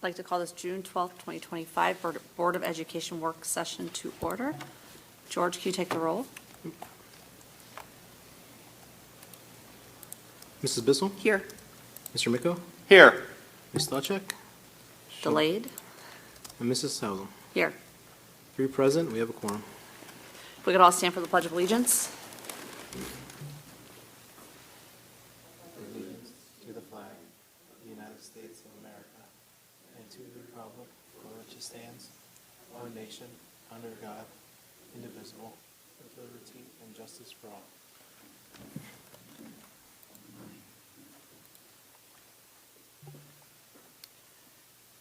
I'd like to call this June 12th, 2025 Board of Education work session to order. George, can you take the roll? Mrs. Bissell? Here. Mr. Miko? Here. Ms. Stachek? Delayed. And Mrs. Hausum. Here. 3 present, we have a quorum. If we could all stand for the Pledge of Allegiance. Allegiance to the flag of the United States of America and to the republic for which it stands, one nation, under God, indivisible, with liberty and justice for all.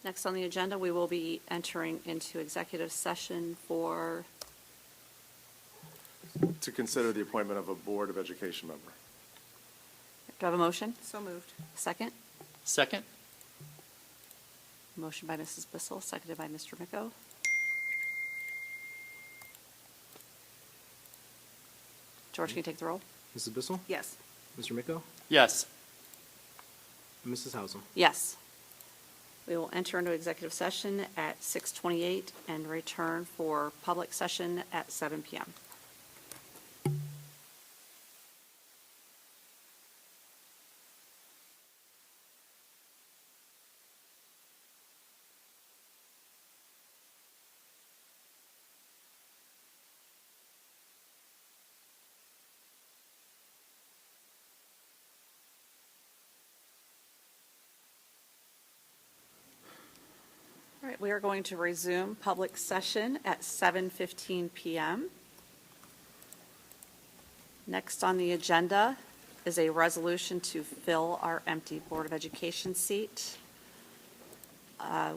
Next on the agenda, we will be entering into executive session for, To consider the appointment of a Board of Education member. do I have a motion? So moved. Second? Second? Motion by Mrs. Bissell, seconded by Mr. Miko. George, can you take the roll? Mrs. Bissell? Yes. Mr. Miko? Yes. And Mrs. Hausum. Yes. We will enter into executive session at 6:28 and return for public session at 7 p.m. All right, we are going to resume public session at 7:15 p.m. Next on the agenda is a resolution to fill our empty Board of Education seat.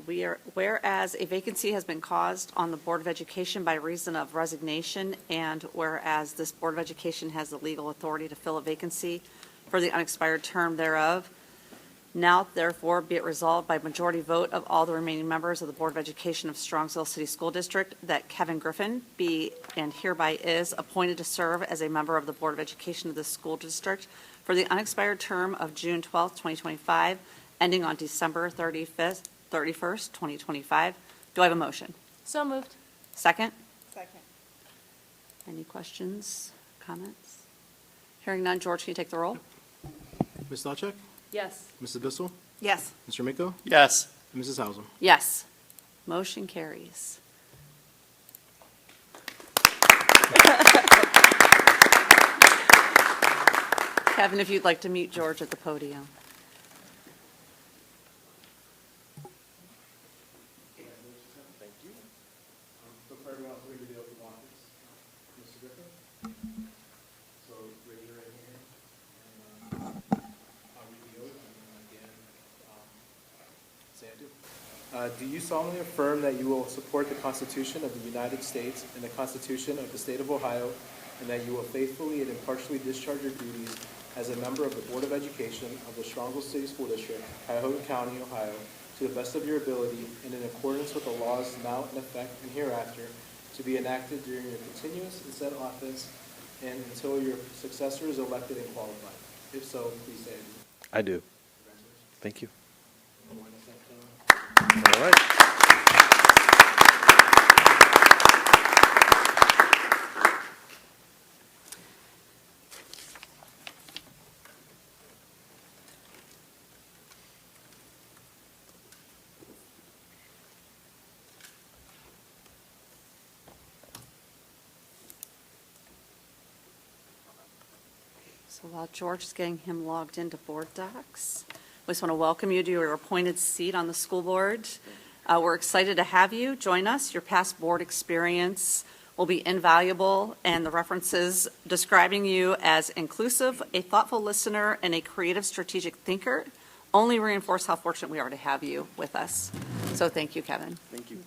Whereas a vacancy has been caused on the Board of Education by reason of resignation, and whereas this Board of Education has the legal authority to fill a vacancy for the unexpired term thereof, now, therefore, be it resolved by majority vote of all the remaining members of the Board of Education of Strongsville City School District that Kevin Griffin be and hereby is appointed to serve as a member of the Board of Education of the school district for the unexpired term of June 12th, 2025, ending on December 31st, 2025. Do I have a motion? So moved. Second? Second. Any questions, comments? Hearing none, George, can you take the roll? Ms. Stachek? Yes. Mrs. Bissell? Yes. Mr. Miko? Yes. And Mrs. Hausum. Yes. Motion carries. Kevin, if you'd like to mute George at the podium. Thank you. Before everyone, we're going to do the oath of office. Mr. Griffin? So raise your right hand and I'll read the oath and then again, say I do. Do you solemnly affirm that you will support the Constitution of the United States and the Constitution of the State of Ohio, and that you will faithfully and impartially discharge your duties as a member of the Board of Education of the Strongsville City School District, Cuyahoga County, Ohio, to the best of your ability and in accordance with the laws now in effect and hereafter to be enacted during your continuous and said office and until your successor is elected and qualified? If so, please say I do. I do. Thank you. Congratulations. All right. So while George is getting him logged into board docs, we just want to welcome you to your appointed seat on the school board. We're excited to have you join us. Your past board experience will be invaluable, and the references describing you as inclusive, a thoughtful listener, and a creative strategic thinker only reinforce how fortunate we are to have you with us. So thank you, Kevin. Thank you.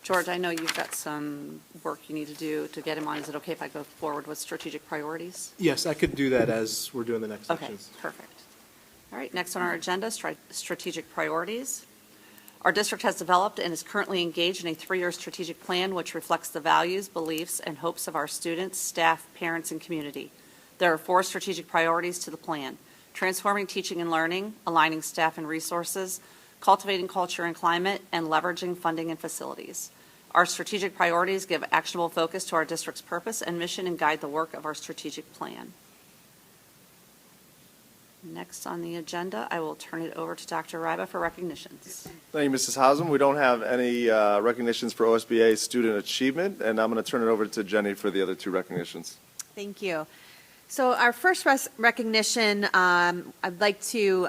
George, I know you've got some work you need to do to get him on. Is it okay if I go forward with strategic priorities? Yes, I could do that as we're doing the next Okay, sections. perfect. All right, next on our agenda, strategic priorities. Our district has developed and is currently engaged in a 3-year strategic plan which reflects the values, beliefs, and hopes of our students, staff, parents, and community. There are 4 strategic priorities to the plan: transforming teaching and learning, aligning staff and resources, cultivating culture and climate, and leveraging funding and facilities. Our strategic priorities give actionable focus to our district's purpose and mission and guide the work of our strategic plan. Next on the agenda, I will turn it over to Dr. Ryba for recognitions. Thank you, Mrs. Hausman. We don't have any recognitions for OSBA student achievement, and I'm going to turn it over to Jenny for the other 2 recognitions. Thank you. So our first recognition, I'd like to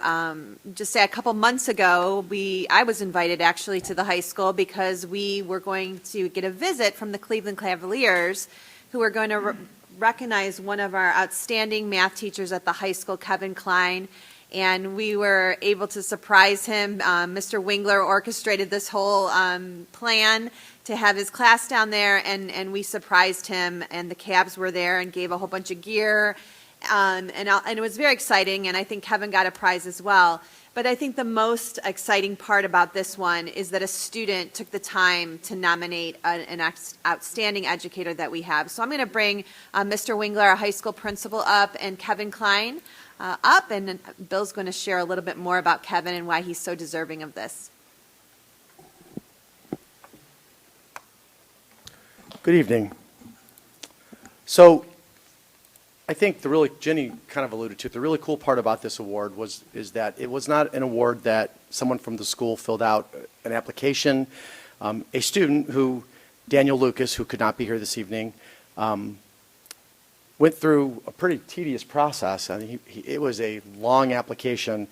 just say a couple months ago, I was invited actually to the high school because we were going to get a visit from the Cleveland Cavaliers, who were going to recognize one of our outstanding math teachers at the high school, Kevin Klein, and we were able to surprise him. Mr. Wingler orchestrated this whole plan to have his class down there, and we surprised him, and the Cavs were there and gave a whole bunch of gear, and it was very exciting, and I think Kevin got a prize as well. But I think the most exciting part about this one is that a student took the time to nominate an outstanding educator that we have. So I'm going to bring Mr. Wingler, our high school principal, up, and Kevin Klein up, and Bill's going to share a little bit more about Kevin and why he's so deserving of this. Good evening. So I think Jenny kind of alluded to it, the really cool part about this award is that it was not an award that someone from the school filled out an application. A student Daniel Lucas, who could not be here this evening, went through a pretty tedious process. I mean, it was a long application,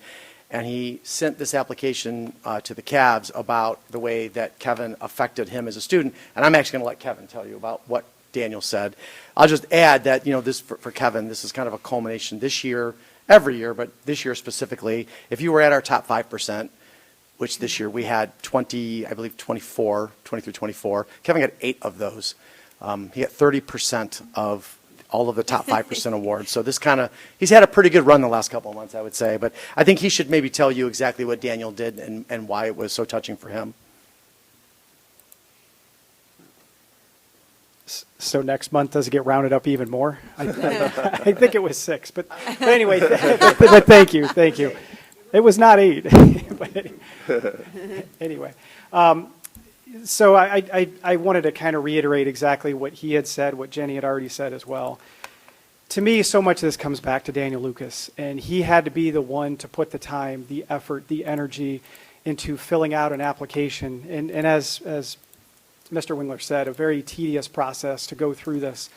and he sent this application to the Cavs about the way that Kevin affected him as a student. And I'm actually going to let Kevin tell you about what Daniel said. I'll just add that, this for Kevin, this is kind of a culmination this year, every year, but this year specifically. If you were at our top 5%, which this year we had 23, 24, Kevin got 8 of those. He got 30% of all of the top 5% awards. So he's had a pretty good run the last couple of months, I would say. But I think he should maybe tell you exactly what Daniel did and why it was so touching for him. So next month, does it get rounded up even more? I think it was 6, but anyway, but thank you. It was not 8. But anyway, so I wanted to kind of reiterate exactly what he had said, what Jenny had already said as well. To me, so much of this comes back to Daniel Lucas, and he had to be the one to put the time, the effort, the energy into filling out an application. And as Mr. Wingler said, a very tedious process to go through this.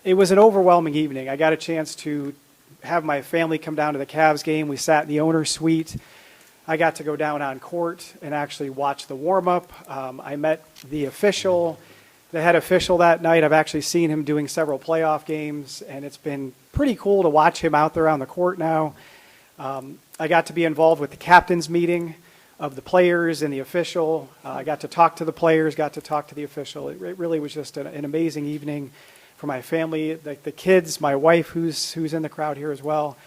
It was an overwhelming evening. I got a chance to have my family come down to the Cavs game. We sat in the owner's suite. I got to go down on court and actually watch the warm-up. I met the head official that night. I've actually seen him doing several playoff games, and it's been pretty cool to watch him out there on the court now. I got to be involved with the captain's meeting of the players and the official. I got to talk to the players, got to talk to the official. It really was just an amazing evening for my family, the kids, my wife, who's in the crowd here as well.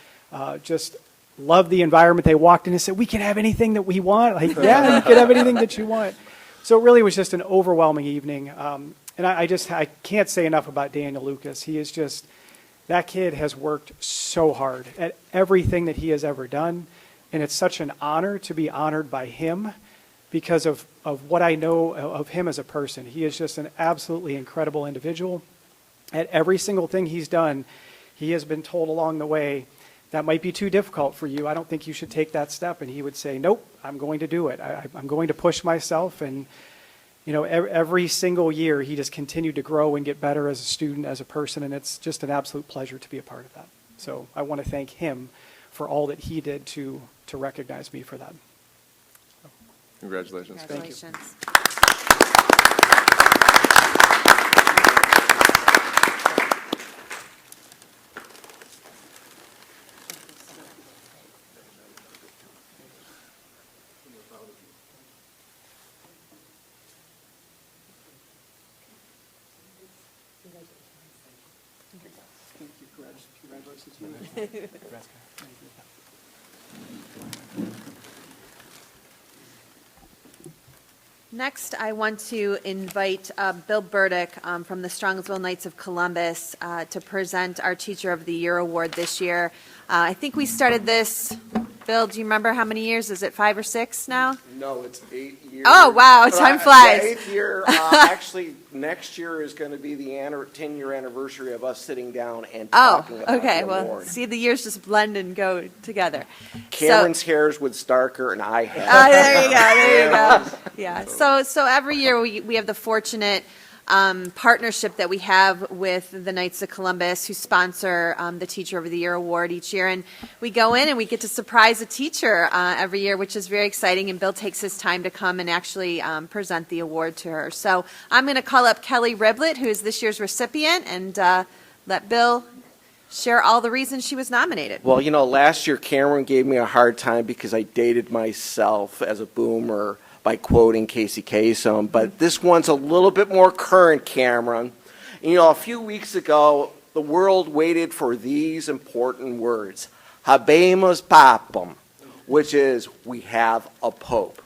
Just loved the environment. They walked in and said, "We can have anything that we want." Like, yeah, you can have anything that you want. So it really was just an overwhelming evening. And I can't say enough about Daniel Lucas. He is just, that kid has worked so hard at everything that he has ever done. And it's such an honor to be honored by him because of what I know of him as a person. He is just an absolutely incredible individual. At every single thing he's done, he has been told along the way, that might be too difficult for you. I don't think you should take that step. And he would say, nope, I'm going to do it. I'm going to push myself. And, every single year he just continued to grow and get better as a student, as a person. And it's just an absolute pleasure to be a part of that. So I want to thank him for all that he did to recognize me for that. Congratulations. Congratulations. Next, I want to invite Bill Burdick from the Strongsville Knights of Columbus to present our Teacher of the Year award this year. I think we started this, Bill, do you remember how many years? Is it 5 or 6 now? No, it's 8 years. Oh, wow, time flies. The 8th year, actually, next year is going to be the 10-year anniversary of us sitting down and Oh, talking about okay, the well, award. see, the years just blend and go together. Cameron's hairs was darker, and I had. There you go, there you go. Yeah, so every year we have the fortunate partnership that we have with the Knights of Columbus, who sponsor the Teacher of the Year award each year, and we go in and we get to surprise a teacher every year, which is very exciting, and Bill takes his time to come and actually present the award to her. So I'm going to call up Kelly Riblett, who is this year's recipient, and let Bill share all the reasons she was nominated. Well, you know, last year Cameron gave me a hard time because I dated myself as a boomer by quoting Casey Kasem, but this one's a little bit more current, Cameron. You know, a few weeks ago, the world waited for these important words, Habemus Papam, which is, we have a pope.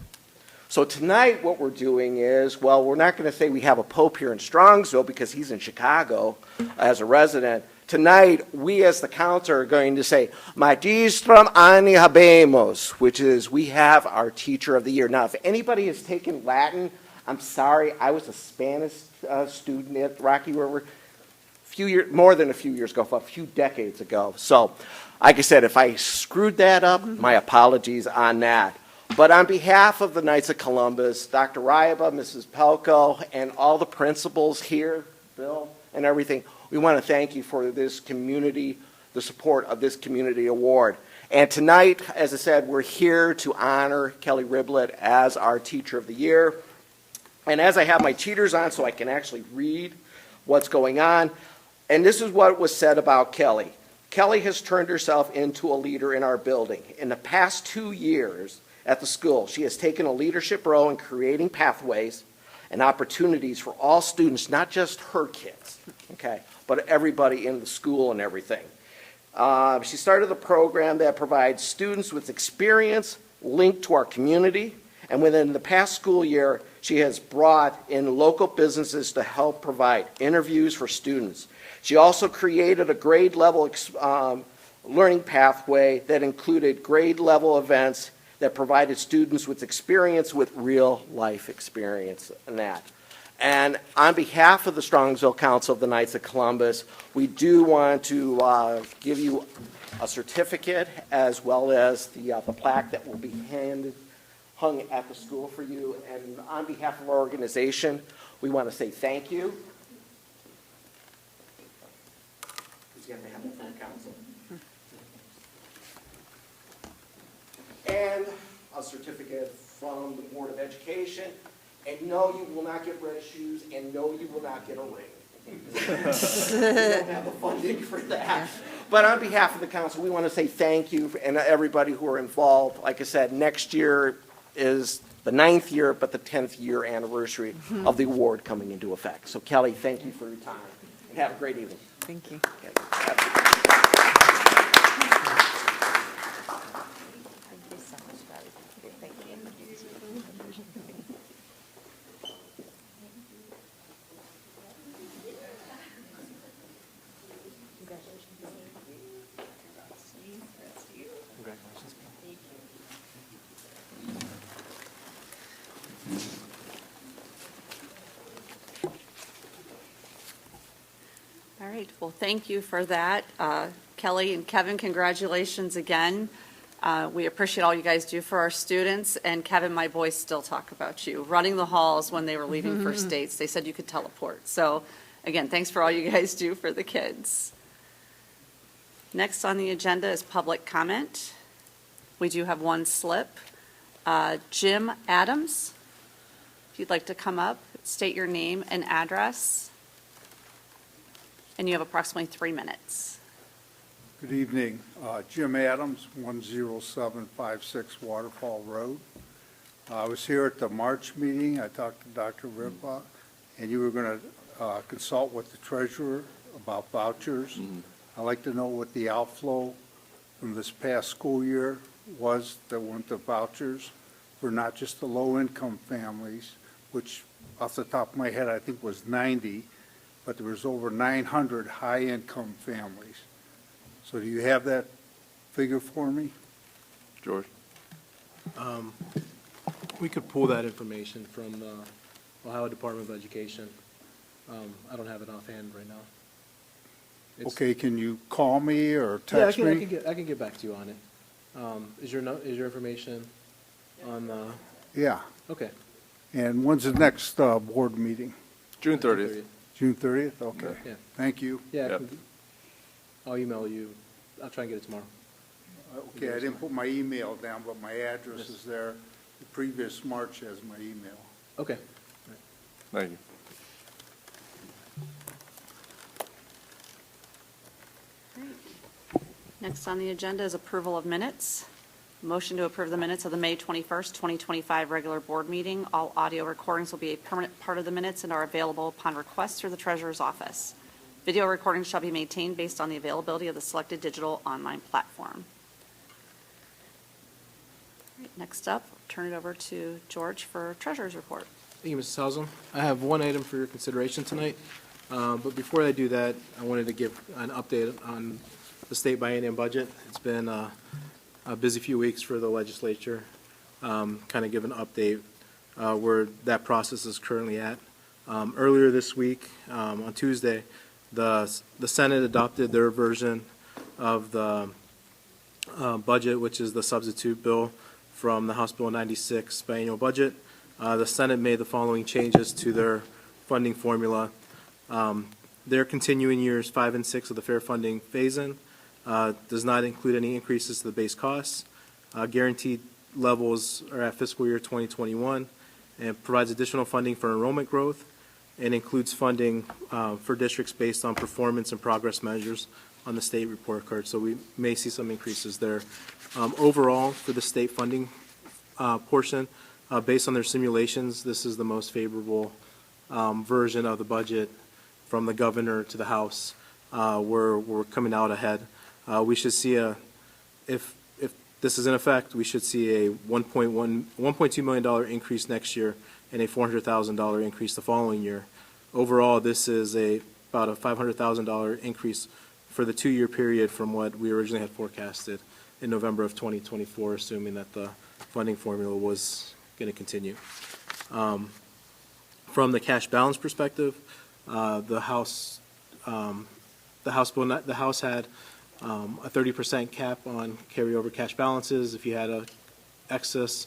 So tonight what we're doing is, well, we're not going to say we have a pope here in Strongsville because he's in Chicago as a resident. Tonight, we as the council are going to say, Magistrum Anni Habemus, which is, we have our Teacher of the Year. Now, if anybody has taken Latin, I'm sorry, I was a Spanish student at Rocky River more than a few years ago, a few decades ago. So, like I said, if I screwed that up, my apologies on that. But on behalf of the Knights of Columbus, Dr. Ryaba, Mrs. Pelko, and all the principals here, Bill, and everything, we want to thank you for this community, the support of this community award. And tonight, as I said, we're here to honor Kelly Riblett as our Teacher of the Year. And as I have my cheaters on so I can actually read what's going on, and this is what was said about Kelly. Kelly has turned herself into a leader in our building. In the past 2 years at the school, she has taken a leadership role in creating pathways and opportunities for all students, not just her kids, okay, but everybody in the school and everything. She started a program that provides students with experience linked to our community, and within the past school year, she has brought in local businesses to help provide interviews for students. She also created a grade level learning pathway that included grade level events that provided students with experience with real life experience in that. And on behalf of the Strongsville Council of the Knights of Columbus, we do want to give you a certificate as well as the plaque that will be hung at the school for you. And on behalf of our organization, we want to say thank you. Because you have to have it from the council. And a certificate from the Board of Education. And no, you will not get red shoes, and no, you will not get a ring. We don't have the funding for that. But on behalf of the council, we want to say thank you and everybody who are involved. Like I said, next year is the 9th year, but the 10th year anniversary of the award coming into effect. So Kelly, thank you for your time, and have a great evening. Thank you. All right, well, thank you for that. Kelly and Kevin, congratulations again. We appreciate all you guys do for our students, and Kevin, my boys still talk about you, running the halls when they were leaving for states. They said you could teleport. So, again, thanks for all you guys do for the kids. Next on the agenda is public comment. We do have one slip. Jim Adams, if you'd like to come up, state your name and address. And you have approximately 3 minutes. Good evening. Jim Adams, 10756 Waterfall Road. I was here at the March meeting. I talked to Dr. Ripa, and you were going to consult with the treasurer about vouchers. I'd like to know what the outflow from this past school year was that went to vouchers for not just the low-income families, which off the top of my head, I think was 90, but there was over 900 high-income families. So do you have that figure for me? George? We could pull that information from the Ohio Department of Education. I don't have it offhand right now. It's- Okay, can you call me or Yeah, text me? I can get back to you on it. Is your information on the, Yeah, okay. and when's the next board meeting? June 30th. June 30th? Okay. Yeah. Thank you. Yeah, Yep. I'll email you. I'll try and get it tomorrow. Okay, I didn't put my email down, but my address is there. The previous March has my email. Okay. Thank you. Next on the agenda is approval of minutes. Motion to approve the minutes of the May 21st, 2025 regular board meeting. All audio recordings will be a permanent part of the minutes and are available upon request through the treasurer's office. Video recordings shall be maintained based on the availability of the selected digital online platform. All right, next up, turn it over to George for treasurer's report. Thank you, Mrs. Hausum. I have one item for your consideration tonight, but before I do that, I wanted to give an update on the state biennium budget. It's been a busy few weeks for the legislature. Kind of give an update where that process is currently at. Earlier this week, on Tuesday, the Senate adopted their version of the budget, which is the substitute bill from the House Bill 96 biennial budget. The Senate made the following changes to their funding formula. Their continuing years 5 and 6 of the fair funding phase-in does not include any increases to the base costs. Guaranteed levels are at fiscal year 2021 and provides additional funding for enrollment growth and includes funding for districts based on performance and progress measures on the state report card. So we may see some increases there. Overall, for the state funding portion, based on their simulations, this is the most favorable version of the budget from the governor to the House. We're coming out ahead. We should see if this is in effect, we should see a $1.2 million increase next year and a $400,000 increase the following year. Overall, this is about a $500,000 increase for the 2-year period from what we originally had forecasted in November of 2024, assuming that the funding formula was going to continue. From the cash balance perspective, the House had a 30% cap on carryover cash balances. If you had a excess,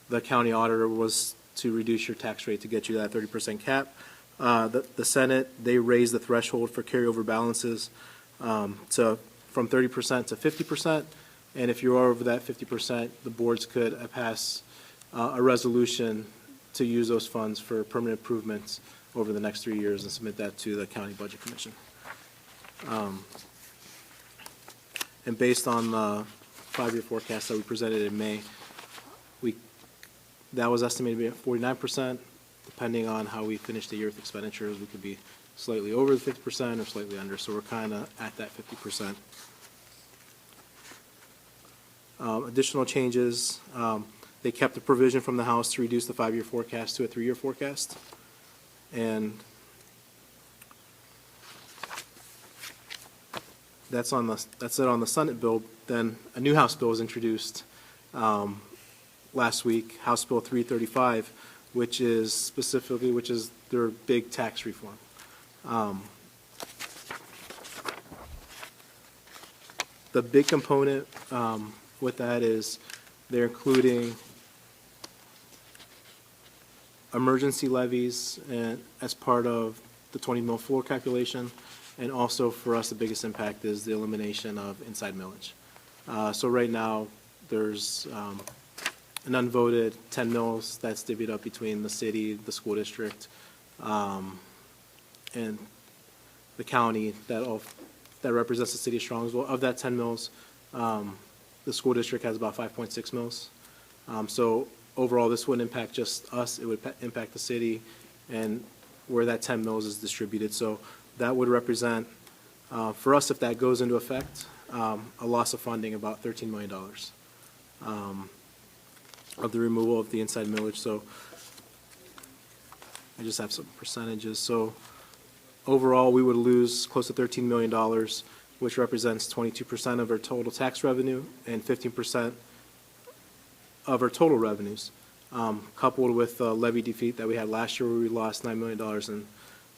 the county auditor was to reduce your tax rate to get you that 30% cap. The Senate, they raised the threshold for carryover balances from 30% to 50%. And if you're over that 50%, the boards could pass a resolution to use those funds for permanent improvements over the next 3 years and submit that to the County Budget Commission. And based on the 5-year forecast that we presented in May, that was estimated to be at 49%. Depending on how we finish the year with expenditures, we could be slightly over the 50% or slightly under. So we're kind of at that 50%. Additional changes, they kept the provision from the House to reduce the 5-year forecast to a 3-year forecast. And that's it on the Senate bill. Then a new House bill was introduced last week, House Bill 335, which is their big tax reform. The big component with that is they're including emergency levies as part of the 20 mil floor calculation, and also for us the biggest impact is the elimination of inside millage. So right now there's an unvoted 10 mils that's divvied up between the city, the school district, and the county that represents the city of Strongsville. Of that 10 mils, the school district has about 5.6 mils. So overall, this wouldn't impact just us, it would impact the city and where that 10 mils is distributed. So that would represent, for us, if that goes into effect, a loss of funding about $13 million. of the removal of the inside millage. So I just have some percentages. So overall, we would lose close to $13 million, which represents 22% of our total tax revenue and 15% of our total revenues, coupled with the levy defeat that we had last year where we lost $9 million in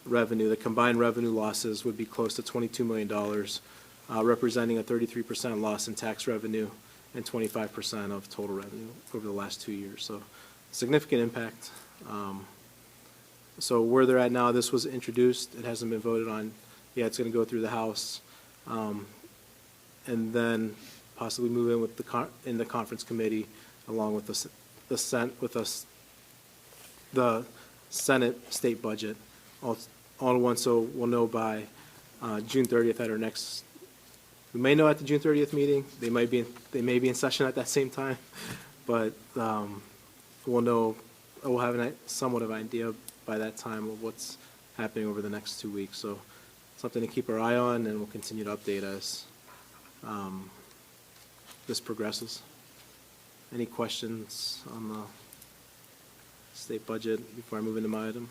revenue. The combined revenue losses would be close to $22 million, representing a 33% loss in tax revenue and 25% of total revenue over the last 2 years. So significant impact. So where they're at now, this was introduced. It hasn't been voted on. Yeah, it's going to go through the House, and then possibly move in with in the conference committee along with the Senate state budget all at once. So we'll know by June 30th at our next. We may know at the June 30th meeting. They may be in session at that same time, but we'll know. We'll have somewhat of an idea by that time of what's happening over the next 2 weeks. So something to keep our eye on, and we'll continue to update as this progresses. Any questions on the state budget before I move into my item?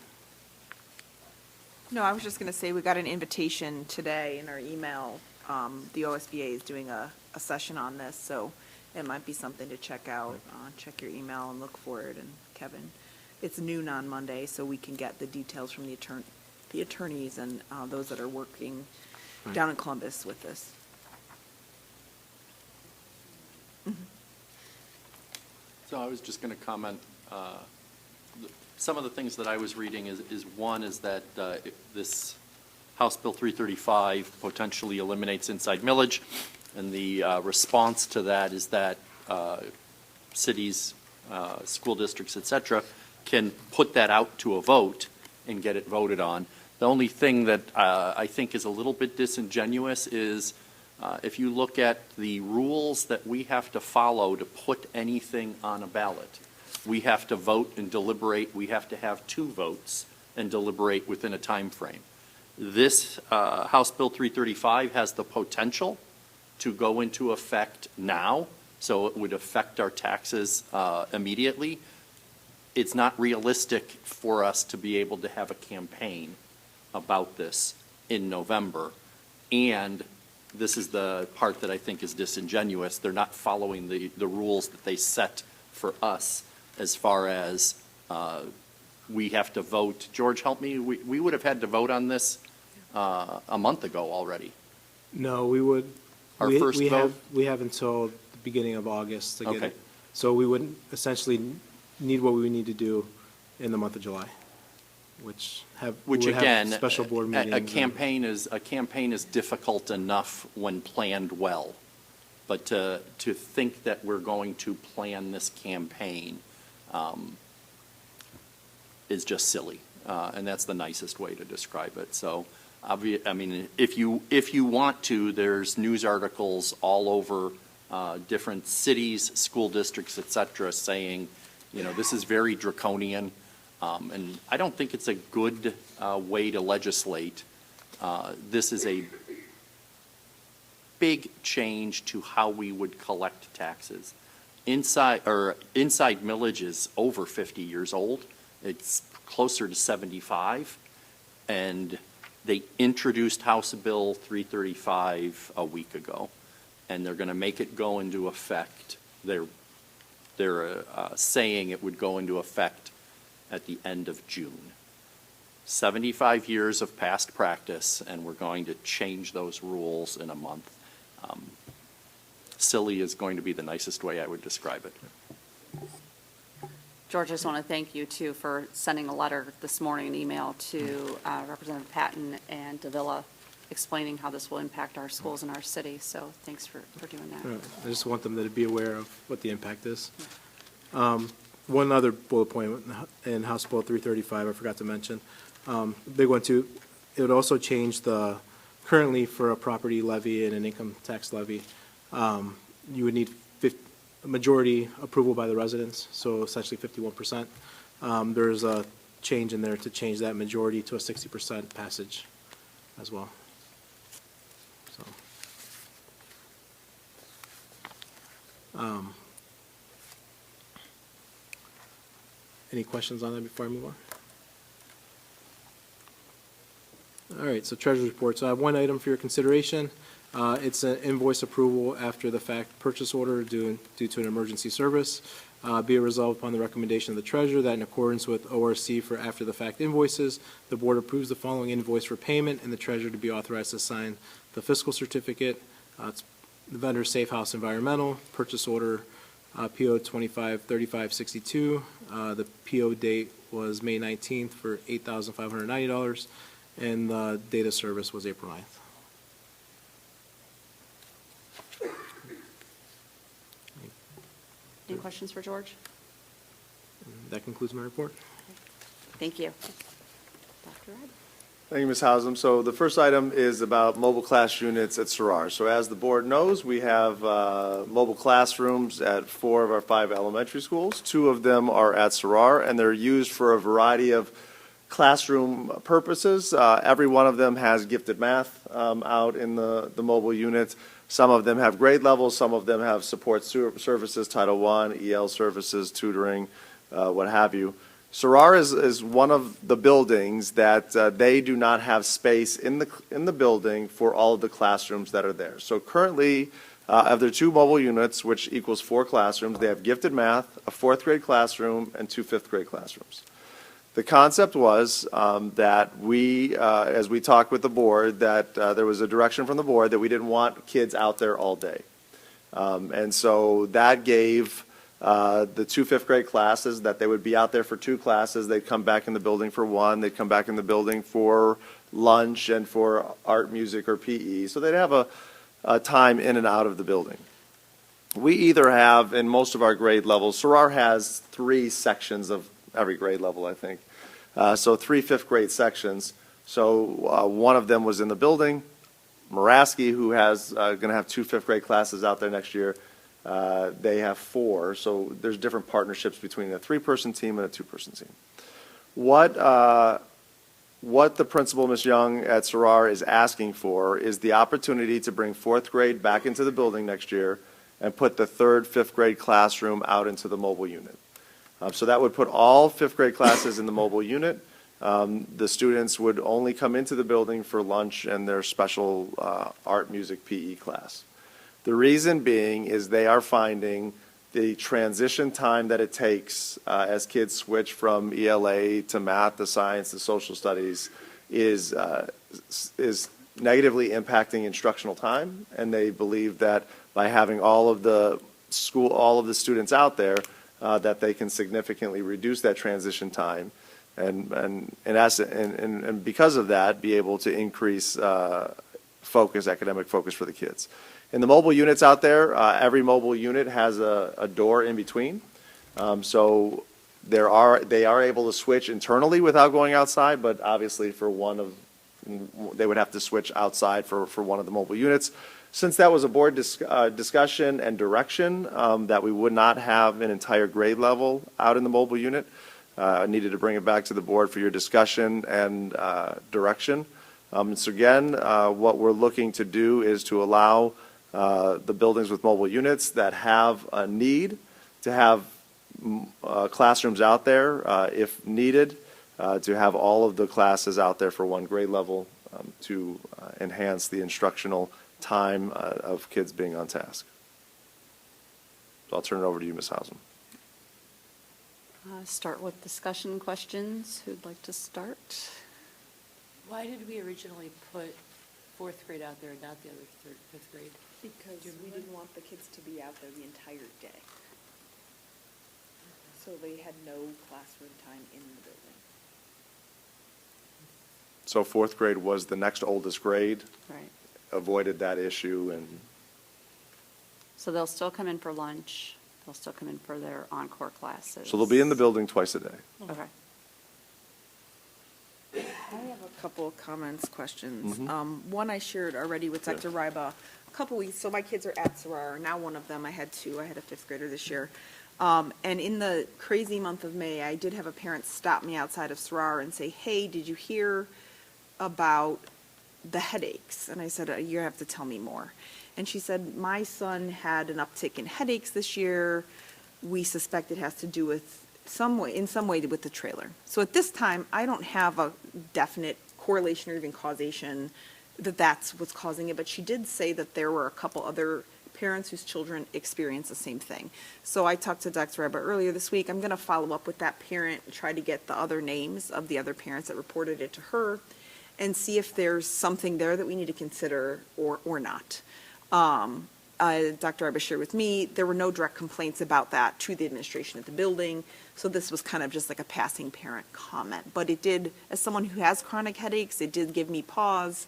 No, I was just going to say, we got an invitation today in our email. The OSBA is doing a session on this, so it might be something to check out. Check your email and look for it. And Kevin, it's noon on Monday, so we can get the details from the attorneys and those that are working down in Columbus with this. So I was just going to comment, some of the things that I was reading is that this House Bill 335 potentially eliminates inside millage, and the response to that is that cities, school districts, et cetera, can put that out to a vote and get it voted on. The only thing that I think is a little bit disingenuous is if you look at the rules that we have to follow to put anything on a ballot, we have to vote and deliberate. We have to have 2 votes and deliberate within a time frame. This House Bill 335 has the potential to go into effect now, so it would affect our taxes immediately. It's not realistic for us to be able to have a campaign about this in November, and this is the part that I think is disingenuous. They're not following the rules that they set for us as far as we have to vote. George, help me. We would have had to vote on this a month ago already. No, we would. Our first vote? We have until the beginning of August to get Okay. it. So we wouldn't essentially need what we need to do in the month of July, which would have again, special board meetings. a campaign is difficult enough when planned well, but to think that we're going to plan this campaign is just silly, and that's the nicest way to describe it. So, I mean, if you want to, there's news articles all over different cities, school districts, et cetera, saying, this is very draconian. And I don't think it's a good way to legislate. This is a big change to how we would collect taxes. Inside millage is over 50 years old. It's closer to 75. And they introduced House Bill 335 a week ago. And they're going to make it go into effect. They're saying it would go into effect at the end of June. 75 years of past practice, and we're going to change those rules in a month. Silly is going to be the nicest way I would describe it. George, I just want to thank you, too, for sending a letter this morning, an email to Representative Patton and Davila, explaining how this will impact our schools in our city. So thanks for doing that. Right. I just want them to be aware of what the impact is. One other bullet point in House Bill 335 I forgot to mention. Big one, too. It would also change currently for a property levy and an income tax levy, you would need majority approval by the residents, so essentially 51%. There's a change in there to change that majority to a 60% passage as well. So, Any questions on that before I move on? All right, so treasurer's report. So I have one item for your consideration. It's an invoice approval after the fact purchase order due to an emergency service. Be it resolved upon the recommendation of the treasurer that in accordance with ORC for after the fact invoices, the board approves the following invoice for payment and the treasurer to be authorized to sign the fiscal certificate. It's the vendor Safe House Environmental, purchase order PO 253562. The PO date was May 19th for $8,590, and the data service was April 9th. Any questions for George? That concludes my report. Thank you. Dr. Ed? Thank you, Ms. Hausum. So the first item is about mobile class units at Sarar. So as the board knows, we have mobile classrooms at 4 of our 5 elementary schools. 2 of them are at Sarar, and they're used for a variety of classroom purposes. Every one of them has gifted math out in the mobile units. Some of them have grade levels. Some of them have support services, Title I, EL services, tutoring, what have you. Sarar is one of the buildings that they do not have space in the building for all of the classrooms that are there. So currently, of their 2 mobile units, which equals 4 classrooms, they have gifted math, a 4th grade classroom, and 2 5th grade classrooms. The concept was that we, as we talked with the board, that there was a direction from the board that we didn't want kids out there all day. And so that gave the 2 5th grade classes that they would be out there for 2 classes. They'd come back in the building for 1. They'd come back in the building for lunch and for art, music, or PE. So they'd have a time in and out of the building. We either have, in most of our grade levels, Sarar has 3 sections of every grade level, I think. So 3 5th grade sections. So one of them was in the building. Muraski, who has going to have 2 5th grade classes out there next year, they have 4. So there's different partnerships between a 3-person team and a 2-person team. What the principal, Ms. Young, at Sarar is asking for is the opportunity to bring 4th grade back into the building next year and put the 3rd, 5th grade classroom out into the mobile unit. So that would put all 5th grade classes in the mobile unit. The students would only come into the building for lunch and their special art, music, PE class. The reason being is they are finding the transition time that it takes as kids switch from ELA to math to science to social studies is negatively impacting instructional time, and they believe that by having all of the students out there, that they can significantly reduce that transition time, and because of that, be able to increase academic focus for the kids. In the mobile units out there, every mobile unit has a door in between, so they are able to switch internally without going outside, but obviously they would have to switch outside for one of the mobile units. Since that was a board discussion and direction that we would not have an entire grade level out in the mobile unit, I needed to bring it back to the board for your discussion and direction. So again, what we're looking to do is to allow the buildings with mobile units that have a need to have classrooms out there, if needed, to have all of the classes out there for 1 grade level to enhance the instructional time of kids being on task. So I'll turn it over to you, Ms. Hausum. Start with discussion questions. Who'd like to start? Why did we originally put 4th grade out there and not the other 3rd, 5th grade? Because we didn't want the kids to be out there the entire day. So they had no classroom time in the building. So 4th grade was the next oldest grade, Right. avoided that issue, and So they'll still come in for lunch. They'll still come in for their encore classes. so they'll be in the building twice a day. Okay. I have a couple of comments, questions. Mhm. One I shared already with Dr. Ryba a couple weeks, so my kids are at Sarar, now one of them, I had 2, I had a 5th grader this year. And in the crazy month of May, I did have a parent stop me outside of Sarar and say, hey, did you hear about the headaches? And I said, you have to tell me more. And she said, my son had an uptick in headaches this year. We suspect it has to do with in some way with the trailer. So at this time, I don't have a definite correlation or even causation that that's what's causing it, but she did say that there were a couple other parents whose children experienced the same thing. So I talked to Dr. Reba earlier this week. I'm going to follow up with that parent and try to get the other names of the other parents that reported it to her and see if there's something there that we need to consider or not. Dr. Reba shared with me, there were no direct complaints about that to the administration at the building, so this was kind of just like a passing parent comment. But it did, as someone who has chronic headaches, it did give me pause,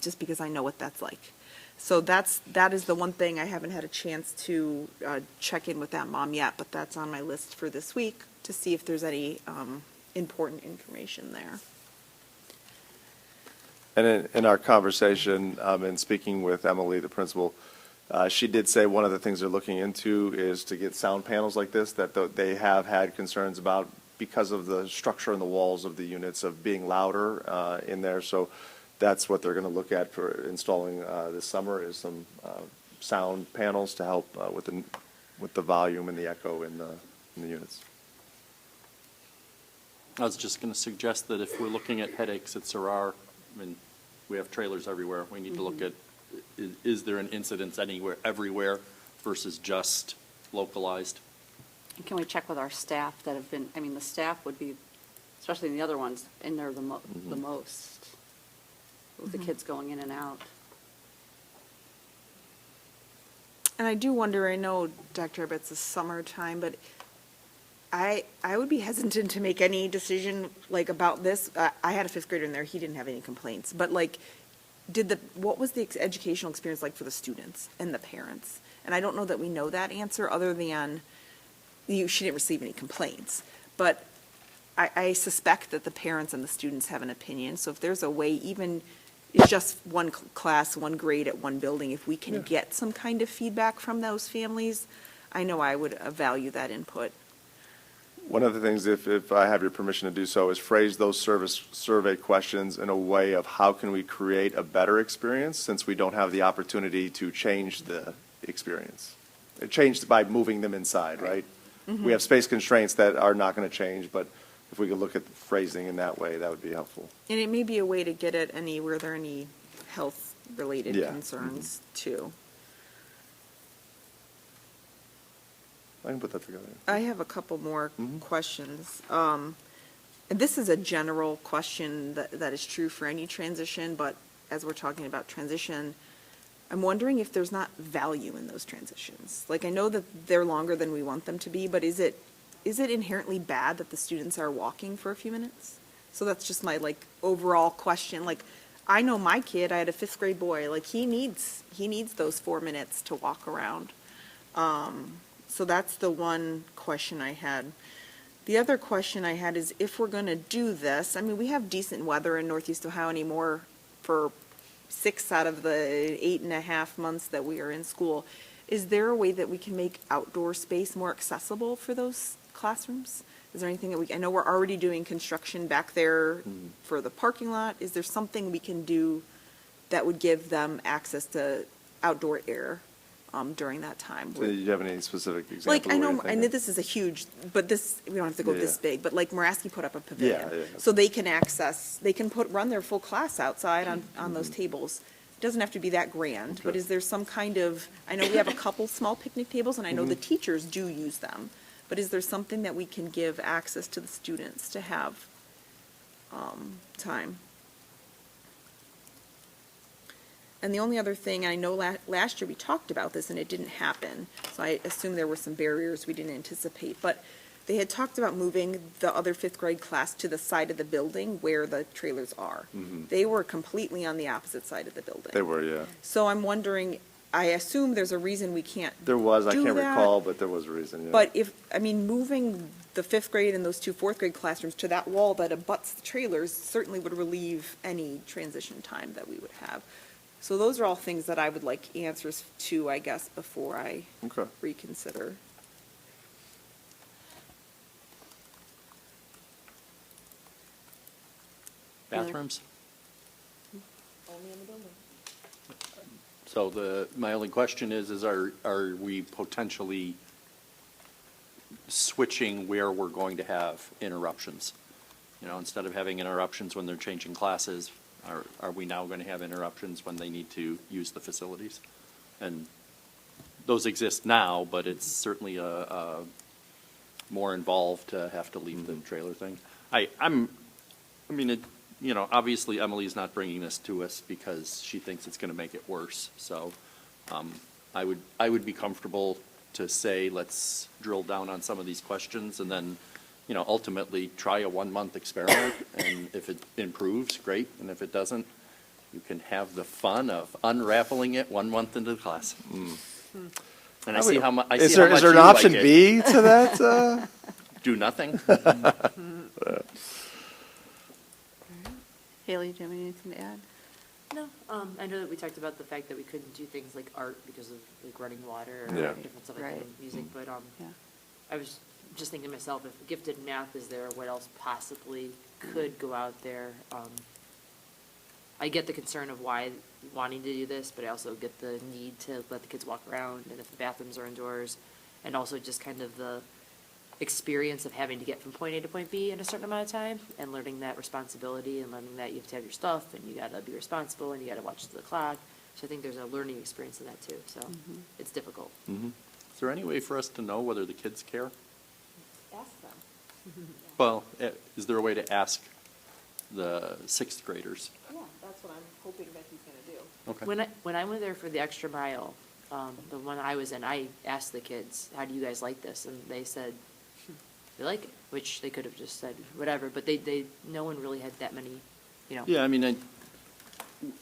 just because I know what that's like. So that is the one thing. I haven't had a chance to check in with that mom yet, but that's on my list for this week to see if there's any important information there. And in our conversation, and speaking with Emily, the principal, she did say one of the things they're looking into is to get sound panels like this that they have had concerns about because of the structure in the walls of the units of being louder in there. So that's what they're going to look at for installing this summer is some sound panels to help with the volume and the echo in the units. I was just going to suggest that if we're looking at headaches at Sarar, I mean, we have trailers everywhere. We need to look at, is there an incidence everywhere versus just localized? And can we check with our staff that have been, I mean, the staff would be, especially in the other ones, in there the most, with the kids going in and out. And I do wonder, I know, Dr. Abbott's the summertime, but I would be hesitant to make any decision like about this. I had a fifth grader in there. He didn't have any complaints. But like, what was the educational experience like for the students and the parents? And I don't know that we know that answer other than she didn't receive any complaints. But I suspect that the parents and the students have an opinion. So if there's a way, even it's just one class, one grade at one building, if we can get some kind of feedback from those families, I know I would value that input. One of the things, if I have your permission to do so, is phrase those survey questions in a way of how can we create a better experience since we don't have the opportunity to change the experience. It changed by moving them inside, right? Mm-hmm. We have space constraints that are not going to change, but if we could look at the phrasing in that way, that would be helpful. And it may be a way to get at were there any health-related concerns too. I can put that together. I have a couple more questions. And this is a general question that is true for any transition, but as we're talking about transition, I'm wondering if there's not value in those transitions. Like, I know that they're longer than we want them to be, but is it inherently bad that the students are walking for a few minutes? So that's just my overall question. Like, I know my kid, I had a fifth grade boy, like he needs those 4 minutes to walk around. So that's the one question I had. The other question I had is if we're going to do this, I mean, we have decent weather in Northeast Ohio anymore for 6 out of the 8.5 months that we are in school. Is there a way that we can make outdoor space more accessible for those classrooms? Is there anything that I know we're already doing construction back there for the parking lot. Is there something we can do that would give them access to outdoor air during that time? Do you have any specific examples? Like, I know this is a huge, but we don't have to go this big, but like Moraski put up a pavilion. So they can run their full class outside on those tables. It doesn't have to be that grand, but is there some kind of, I know we have a couple small picnic tables and I know the teachers do use them, but is there something that we can give access to the students to have time? And the only other thing, I know last year we talked about this and it didn't happen, so I assume there were some barriers we didn't anticipate, but they had talked about moving the other fifth grade class to the side of the building where the trailers are. They were completely on the opposite side of the building. They were, yeah. So I'm wondering, I assume there's a reason we can't There was, I do can't that. recall, but there was a reason, yeah. But moving the fifth grade and those 2 fourth grade classrooms to that wall that abuts the trailers certainly would relieve any transition time that we would have. So those are all things that I would like answers to, I guess, before I reconsider. Bathrooms? Only in the building. So my only question is are we potentially switching where we're going to have interruptions. You know, instead of having interruptions when they're changing classes, are we now going to have interruptions when they need to use the facilities? And those exist now, but it's certainly a more involved to have to leave the trailer thing. You know, obviously Emily's not bringing this to us because she thinks it's going to make it worse. So I would be comfortable to say, let's drill down on some of these questions and then, you know, ultimately try a 1-month experiment. And if it improves, great. And if it doesn't, you can have the fun of unraveling it 1 month into the class. And I see how much Is there an option B to that? Do nothing. Haley, do you have anything to add? No, I know that we talked about the fact that we couldn't do things like art because of like running water or Yeah. different stuff like that, Right. and music, but Yeah. I was just thinking to myself, if gifted math is there, what else possibly could go out there? I get the concern of why wanting to do this, but I also get the need to let the kids walk around, and if the bathrooms are indoors, and also just kind of the experience of having to get from point A to point B in a certain amount of time, and learning that responsibility, and learning that you have to have your stuff, and you gotta be responsible, and you gotta watch the clock. So I think there's a learning experience in that too, so it's difficult. Is there any way for us to know whether the kids care? Ask them. Well, is there a way to ask the 6th graders? Yeah, that's what I'm hoping Becky's gonna do. Okay. When I went there for the extra mile, the one I was in, I asked the kids, how do you guys like this? And they said, they like it, which they could have just said whatever, but no one really had that many, you know. Yeah, I mean,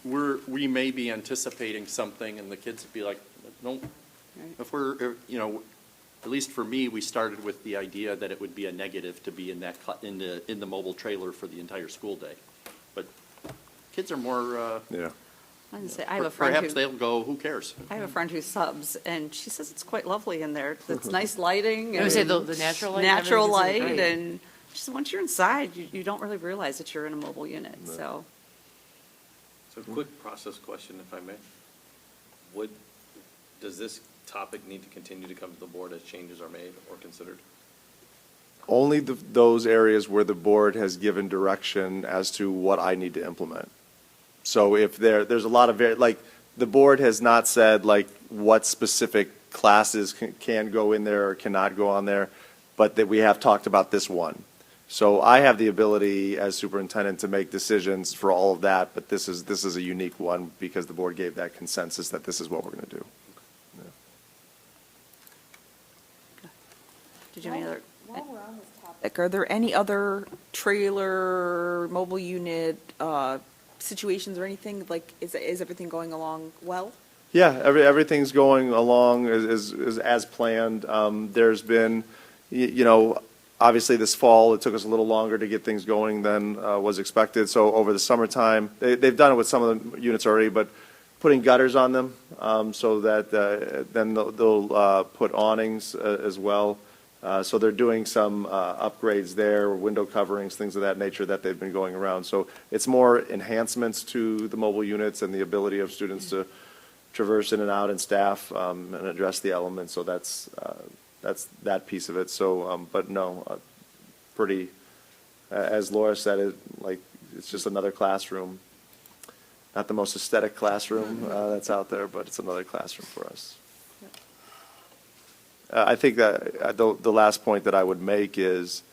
we may be anticipating something and the kids would be like, nope. If you know, at least for me, we started with the idea that it would be a negative to be in the mobile trailer for the entire school day. But kids are more, Yeah. I was gonna say, I have a friend perhaps who, they'll go, who cares? I have a friend who subs, and she says it's quite lovely in there. It's nice lighting. I would say and the natural light. Natural everything's light, great. and she said, once you're inside, you don't really realize that you're in a mobile unit, so. So quick process question, if I may. Does this topic need to continue to come to the board as changes are made or considered? Only those areas where the board has given direction as to what I need to implement. So if there's a lot of, like, the board has not said, like, what specific classes can go in there or cannot go on there, but that we have talked about this one. So I have the ability as superintendent to make decisions for all of that, but this is a unique one because the board gave that consensus that this is what we're going to do. Did you have any other? While we're on this topic, are there any other trailer, mobile unit, situations or anything? Like, is everything going along well? Yeah, everything's going along as planned. There's been, you know, obviously this fall, it took us a little longer to get things going than was expected. So over the summertime, they've done it with some of the units already, but putting gutters on them so that then they'll put awnings as well. So they're doing some upgrades there, window coverings, things of that nature that they've been going around. So it's more enhancements to the mobile units and the ability of students to traverse in and out and staff and address the elements. So that's that piece of it. So, but no, pretty, as Laura said, it's just another classroom. Not the most aesthetic classroom that's out there, but it's another classroom for us. I think that the last point that I would make is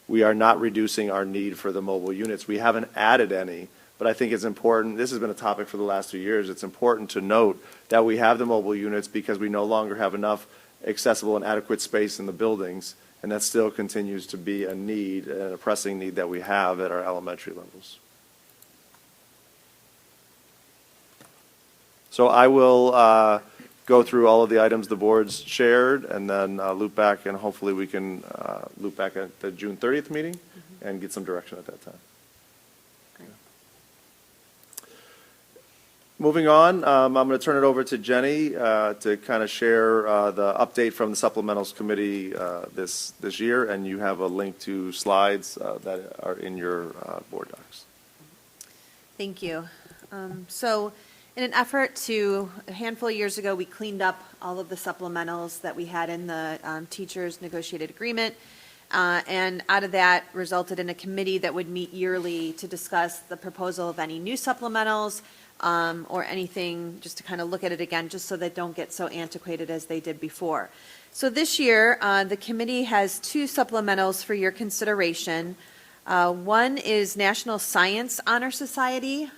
we are not reducing our need for the mobile units. We haven't added any, but I think it's important. This has been a topic for the last 2 years. It's important to note that we have the mobile units because we no longer have enough accessible and adequate space in the buildings, and that still continues to be a need, and a pressing need that we have at our elementary levels. So I will go through all of the items the board's shared and then loop back, and hopefully we can loop back at the June 30th meeting and get some direction at that time. Great. Moving on, I'm going to turn it over to Jenny to kind of share the update from the supplementals committee this year, and you have a link to slides that are in your board docs. Thank you. So In an effort to, a handful of years ago, we cleaned up all of the supplementals that we had in the teachers' negotiated agreement. And out of that resulted in a committee that would meet yearly to discuss the proposal of any new supplementals or anything, just to kind of look at it again, just so they don't get so antiquated as they did before. So this year, the committee has 2 supplementals for your consideration. One is National Science Honor Society.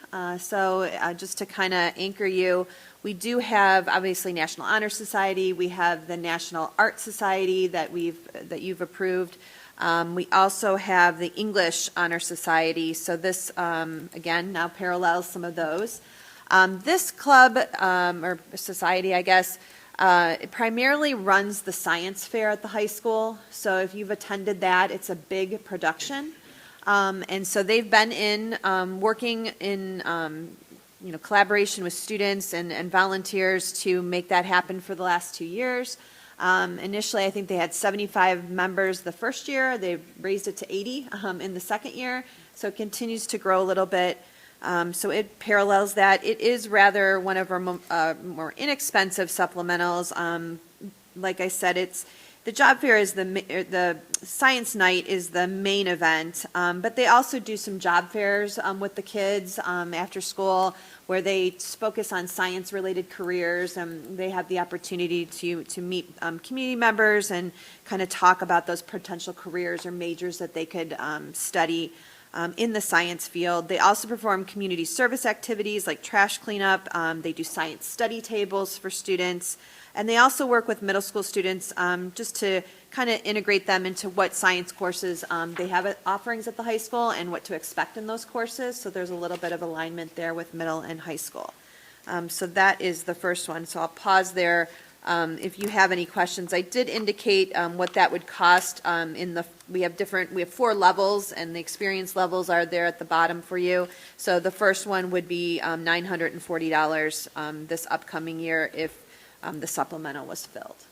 Just to kind of anchor you, we do have obviously National Honor Society. We have the National Art Society that you've approved. We also have the English Honor Society. So this again now parallels some of those. This club or society, I guess, it primarily runs the science fair at the high school. So if you've attended that, it's a big production. And so they've been working in collaboration with students and volunteers to make that happen for the last 2 years. Initially, I think they had 75 members the first year. They've raised it to 80 in the second year. So it continues to grow a little bit. So it parallels that. It is rather one of our more inexpensive supplementals. Like I said, the job fair is the science night is the main event, but they also do some job fairs with the kids after school where they focus on science-related careers, and they have the opportunity to meet community members and kind of talk about those potential careers or majors that they could study in the science field. They also perform community service activities like trash cleanup. They do science study tables for students. And they also work with middle school students just to kind of integrate them into what science courses they have offerings at the high school and what to expect in those courses. So there's a little bit of alignment there with middle and high school. So that is the first one. So I'll pause there if you have any questions. I did indicate what that would cost we have 4 levels, and the experience levels are there at the bottom for you. So the first one would be $940 this upcoming year if the supplemental was filled.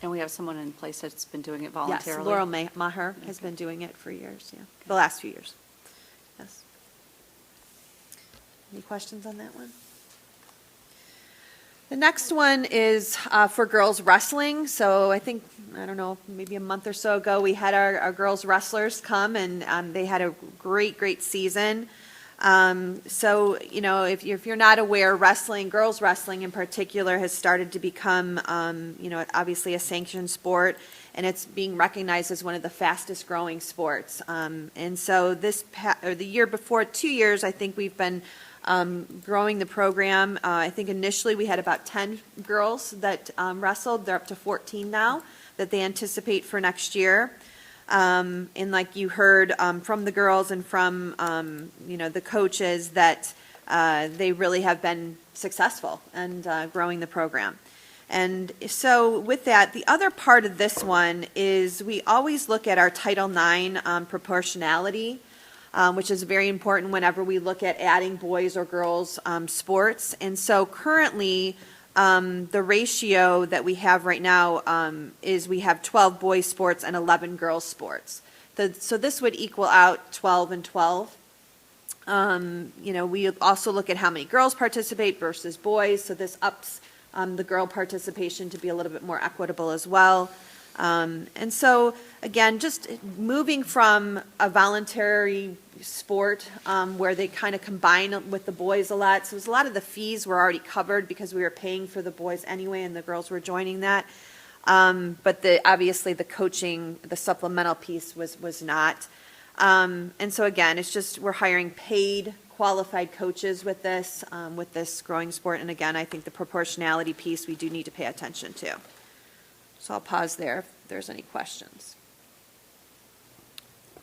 And we have someone in place that's been doing it voluntarily? Yes, Laurel Maher has been doing it for years, the last few years. Yes. Any questions on that one? The next one is for girls wrestling. So I think, I don't know, maybe a month or so ago, we had our girls wrestlers come, and they had a great season. If you're not aware, girls wrestling in particular, has started to become, obviously a sanctioned sport, and it's being recognized as one of the fastest growing sports. And so the year before, 2 years, I think we've been growing the program. I think initially we had about 10 girls that wrestled. They're up to 14 now that they anticipate for next year. And like you heard from the girls and from the coaches, that they really have been successful and growing the program. And so with that, the other part of this one is we always look at our Title IX proportionality, which is very important whenever we look at adding boys or girls sports. And so currently, the ratio that we have right now is we have 12 boys sports and 11 girls sports. So this would equal out 12 and 12. We also look at how many girls participate versus boys. So this ups the girl participation to be a little bit more equitable as well. And so, again, just moving from a voluntary sport where they kind of combine with the boys a lot. So a lot of the fees were already covered because we were paying for the boys anyway, and the girls were joining that. But obviously the coaching, the supplemental piece was not. And so, again, it's just we're hiring paid, qualified coaches with this growing sport. And, again, I think the proportionality piece we do need to pay attention to. So I'll pause there if there's any questions.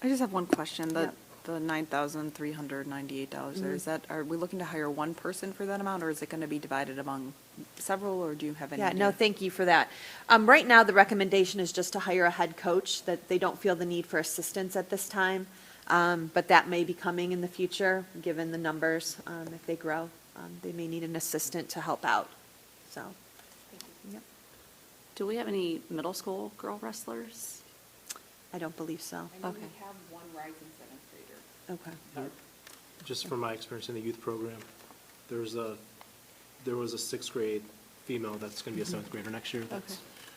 I just have one question. The $9,398, are we looking to hire one person for that amount, or is it going to be divided among several, or do you have any idea? No, thank you for that. Right now, the recommendation is just to hire a head coach, that they don't feel the need for assistants at this time. But that may be coming in the future, given the numbers. If they grow, they may need an assistant to help out. So, thank you. Yep. Do we have any middle school girl wrestlers? I don't believe so. Okay. have one rising seventh grader. Okay. just from my experience in the youth program, there was a 6th grade female that's going to be a 7th grader next year.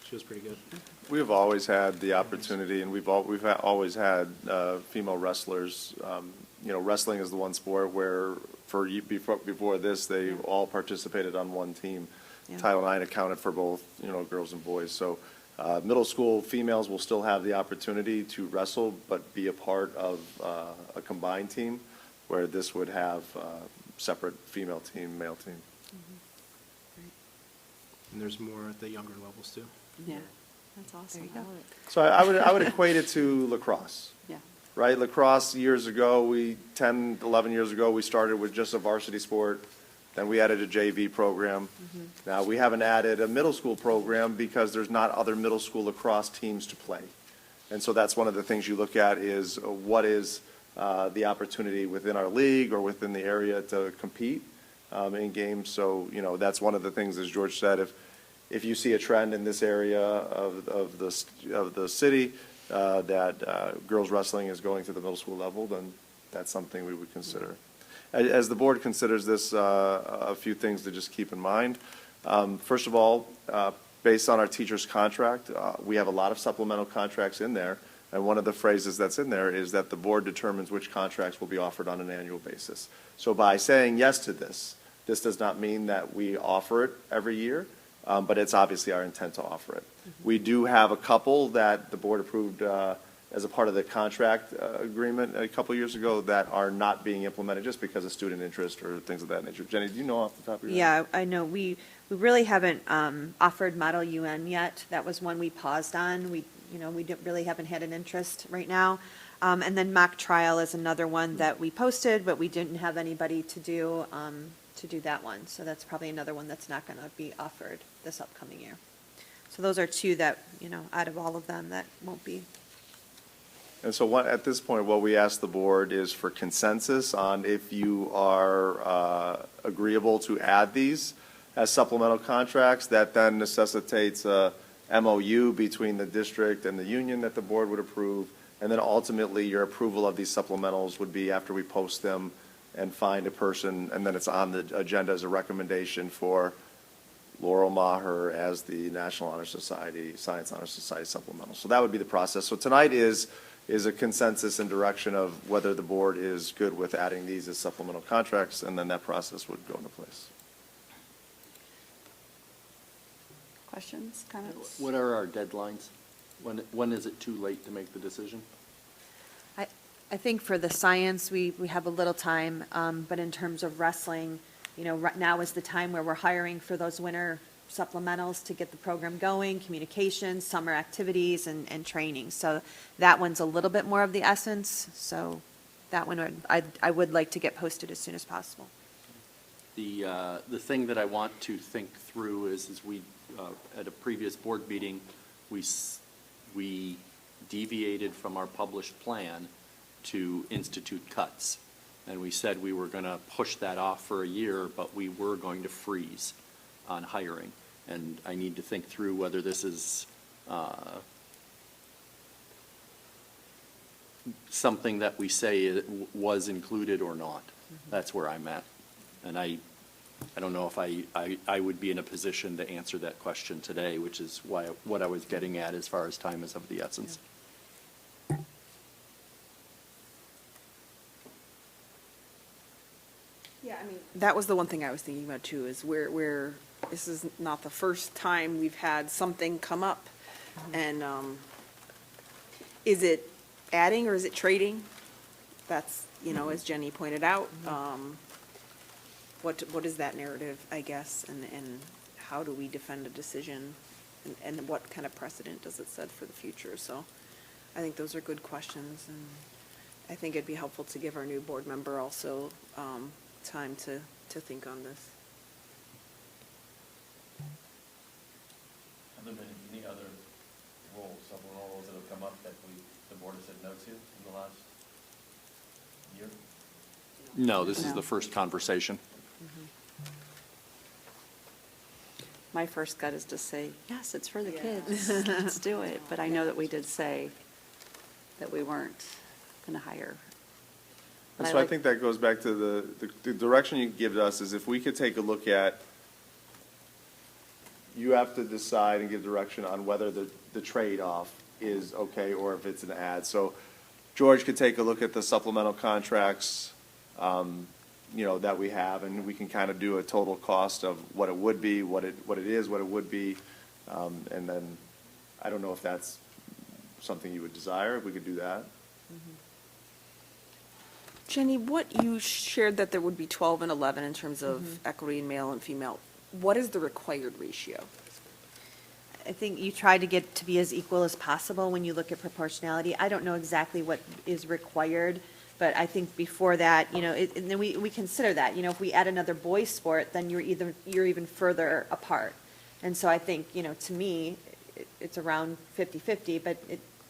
She was pretty good. We've always had the opportunity, and always had female wrestlers. Wrestling is the one sport where before this, they all participated on one team. Yeah. Title IX accounted for both, girls and boys. So middle school females will still have the opportunity to wrestle, but be a part of a combined team, where this would have separate female team, male team. And there's more at the younger levels too. Yeah, that's awesome. There you go. So I would equate it to lacrosse. Yeah. Right, lacrosse years ago, 10, 11 years ago, we started with just a varsity sport. Then we added a JV program. Now, we haven't added a middle school program because there's not other middle school lacrosse teams to play. And so that's one of the things you look at is what is the opportunity within our league or within the area to compete in games. So, that's one of the things, as George said, if you see a trend in this area of the city, that girls wrestling is going to the middle school level, then that's something we would consider. As the board considers this, a few things to just keep in mind. First of all, based on our teacher's contract, we have a lot of supplemental contracts in there, and one of the phrases that's in there is that the board determines which contracts will be offered on an annual basis. So by saying yes to this does not mean that we offer it every year, but it's obviously our intent to offer it. We do have a couple that the board approved as a part of the contract agreement a couple years ago that are not being implemented just because of student interest or things of that nature. Jenny, do you know off the top of your head? Yeah, I know. We really haven't offered Model UN yet. That was one we paused on. We really haven't had an interest right now. And then mock trial is another one that we posted, but we didn't have anybody to do that one. So that's probably another one that's not going to be offered this upcoming year. So those are two that, out of all of them, that won't be. And so at this point, what we ask the board is for consensus on if you are agreeable to add these as supplemental contracts. That then necessitates a MOU between the district and the union that the board would approve. And then ultimately, your approval of these supplementals would be after we post them and find a person, and then it's on the agenda as a recommendation for Laurel Maher as the National Honor Society, Science Honor Society supplemental. So that would be the process. So tonight is a consensus and direction of whether the board is good with adding these as supplemental contracts, and then that process would go into place. Questions, comments? What are our deadlines? When is it too late to make the decision? I think for the science, we have a little time, but in terms of wrestling, right now is the time where we're hiring for those winter supplementals to get the program going, communications, summer activities, and training. So that one's a little bit more of the essence. So that one, I would like to get posted as soon as possible. The thing that I want to think through is we, at a previous board meeting, we deviated from our published plan to institute cuts. And we said we were going to push that off for a year, but we were going to freeze on hiring. And I need to think through whether this is something that we say was included or not. That's where I'm at. And I don't know if I would be in a position to answer that question today, which is what I was getting at as far as time is of the essence. Yeah, I mean, that was the one thing I was thinking about too, is where this is not the first time we've had something come up. And is it adding or is it trading? That's, as Jenny pointed out, what is that narrative, I guess, and how do we defend a decision, and what kind of precedent does it set for the future? So I think those are good questions, and I think it'd be helpful to give our new board member also time to think on this. Have there been any other supplemental roles that have come up that the board has said no to in the last year? No, this is the first conversation. My first gut is to say, yes, it's for the kids. Let's do it. But I know that we did say that we weren't going to hire And I so I like- think that goes back to the direction you give us is if we could take a look at, you have to decide and give direction on whether the trade-off is okay or if it's an ad. So George could take a look at the supplemental contracts, that we have, and we can kind of do a total cost of what it would be, what it is, what it would be. And then, I don't know if that's something you would desire, if we could do that. Jenny, what you shared that there would be 12 and 11 in terms of equity in male and female. What is the required ratio? I think you try to get to be as equal as possible when you look at proportionality. I don't know exactly what is required, but I think before that, and then we consider that, if we add another boys sport, then you're even further apart. And so I think, to me, it's around 50-50, but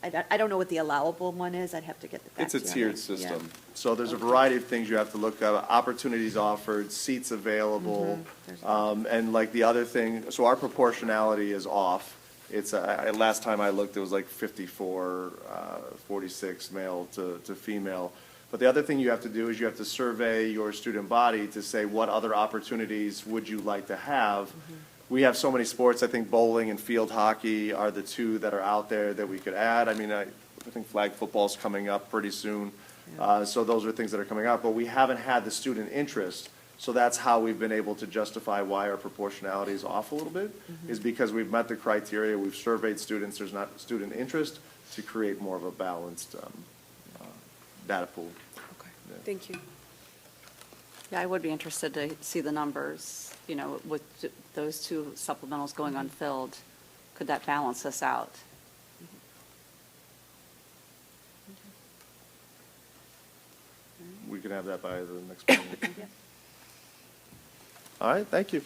I don't know what the allowable one is. I'd have to get the facts. It's a tiered system. So there's a variety of things you have to look at, opportunities offered, seats available, and like the other thing, so our proportionality is off. It's, last time I looked, it was like 54, 46 male to female. But the other thing you have to do is you have to survey your student body to say what other opportunities would you like to have. We have so many sports. I think bowling and field hockey are the two that are out there that we could add. I mean, I think flag football's coming up pretty soon. So those are things that are coming up. But we haven't had the student interest. So that's how we've been able to justify why our proportionality is off a little bit, is because we've met the criteria. We've surveyed students. There's not student interest to create more of a balanced data pool. Okay, thank you. Yeah, I would be interested to see the numbers, with those two supplementals going unfilled. Could that balance us out? We can have that by the next meeting. All right, thank you.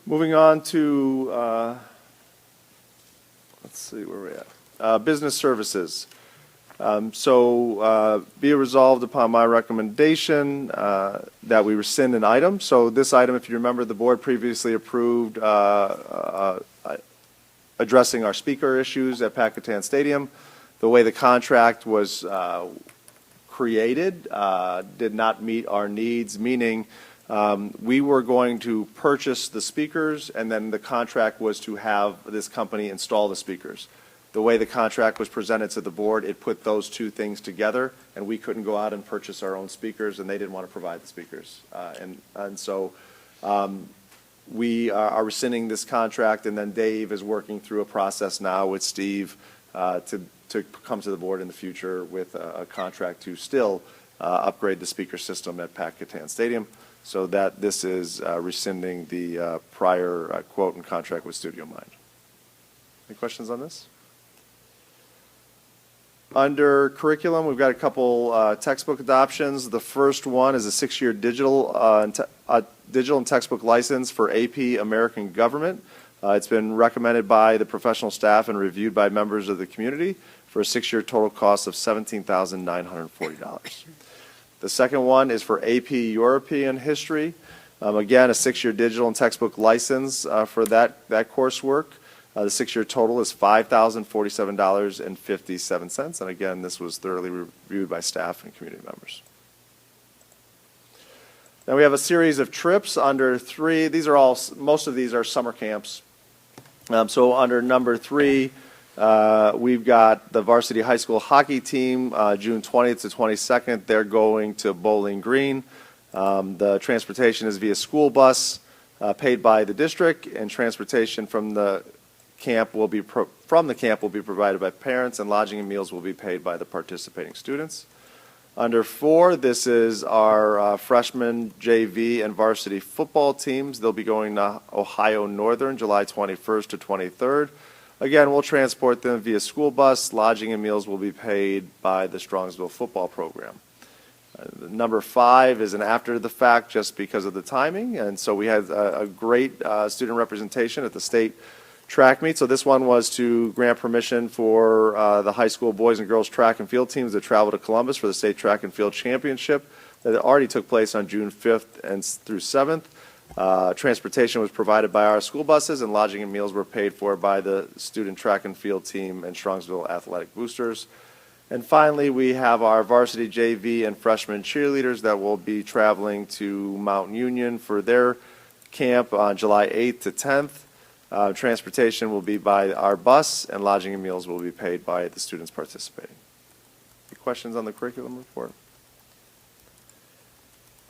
Moving on to, let's see where we're at. Business services. So be it resolved upon my recommendation that we rescind an item. So this item, if you remember, the board previously approved addressing our speaker issues at Packatan Stadium. The way the contract was created did not meet our needs, meaning we were going to purchase the speakers, and then the contract was to have this company install the speakers. The way the contract was presented to the board, it put those two things together, and we couldn't go out and purchase our own speakers, and they didn't want to provide the speakers. And so we are rescinding this contract, and then Dave is working through a process now with Steve to come to the board in the future with a contract to still upgrade the speaker system at Packatan Stadium, so that this is rescinding the prior quote and contract with Studio Mind. Any questions on this? Under curriculum, we've got a couple textbook adoptions. The first one is a 6-year digital and textbook license for AP American Government. It's been recommended by the professional staff and reviewed by members of the community for a 6-year total cost of $17,940. The second one is for AP European History. Again, a 6-year digital and textbook license for that coursework. The 6-year total is $5,047.57. And again, this was thoroughly reviewed by staff and community members. Now we have a series of trips under 3. Most of these are summer camps. So under number 3, we've got the varsity high school hockey team, June 20th to 22nd. They're going to Bowling Green. The transportation is via school bus paid by the district, and transportation from the camp will be provided by parents, and lodging and meals will be paid by the participating students. Under 4, this is our freshman, JV, and varsity football teams. They'll be going to Ohio Northern July 21st to 23rd. Again, we'll transport them via school bus. Lodging and meals will be paid by the Strongsville football program. Number 5 is an after the fact just because of the timing, and so we had a great student representation at the state track meet. So this one was to grant permission for the high school boys and girls track and field teams to travel to Columbus for the state track and field championship that already took place on June 5th and through 7th. Transportation was provided by our school buses, and lodging and meals were paid for by the student track and field team and Strongsville Athletic Boosters. And finally, we have our varsity JV and freshman cheerleaders that will be traveling to Mount Union for their camp on July 8th to 10th. Transportation will be by our bus, and lodging and meals will be paid by the students participating. Any questions on the curriculum report?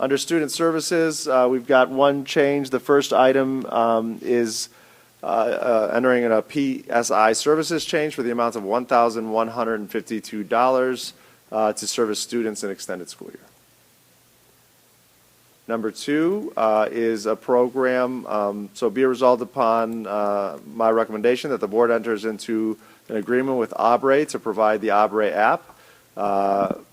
Under student services, we've got one change. The first item is entering in a PSI services change for the amount of $1,152 to service students in extended school year. Number two is a program, so be it resolved upon my recommendation that the board enters into an agreement with Abre to provide the Abre app. Well,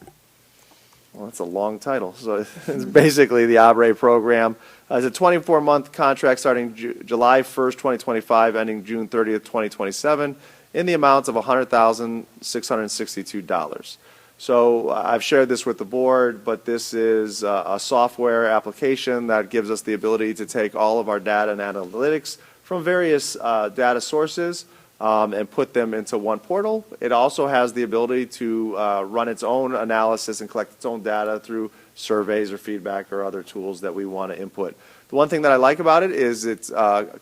that's a long title. So it's basically the Abre program. It's a 24-month contract starting July 1st, 2025, ending June 30th, 2027, in the amount of $100,662. So I've shared this with the board, but this is a software application that gives us the ability to take all of our data and analytics from various data sources and put them into one portal. It also has the ability to run its own analysis and collect its own data through surveys or feedback or other tools that we want to input. The one thing that I like about it is it's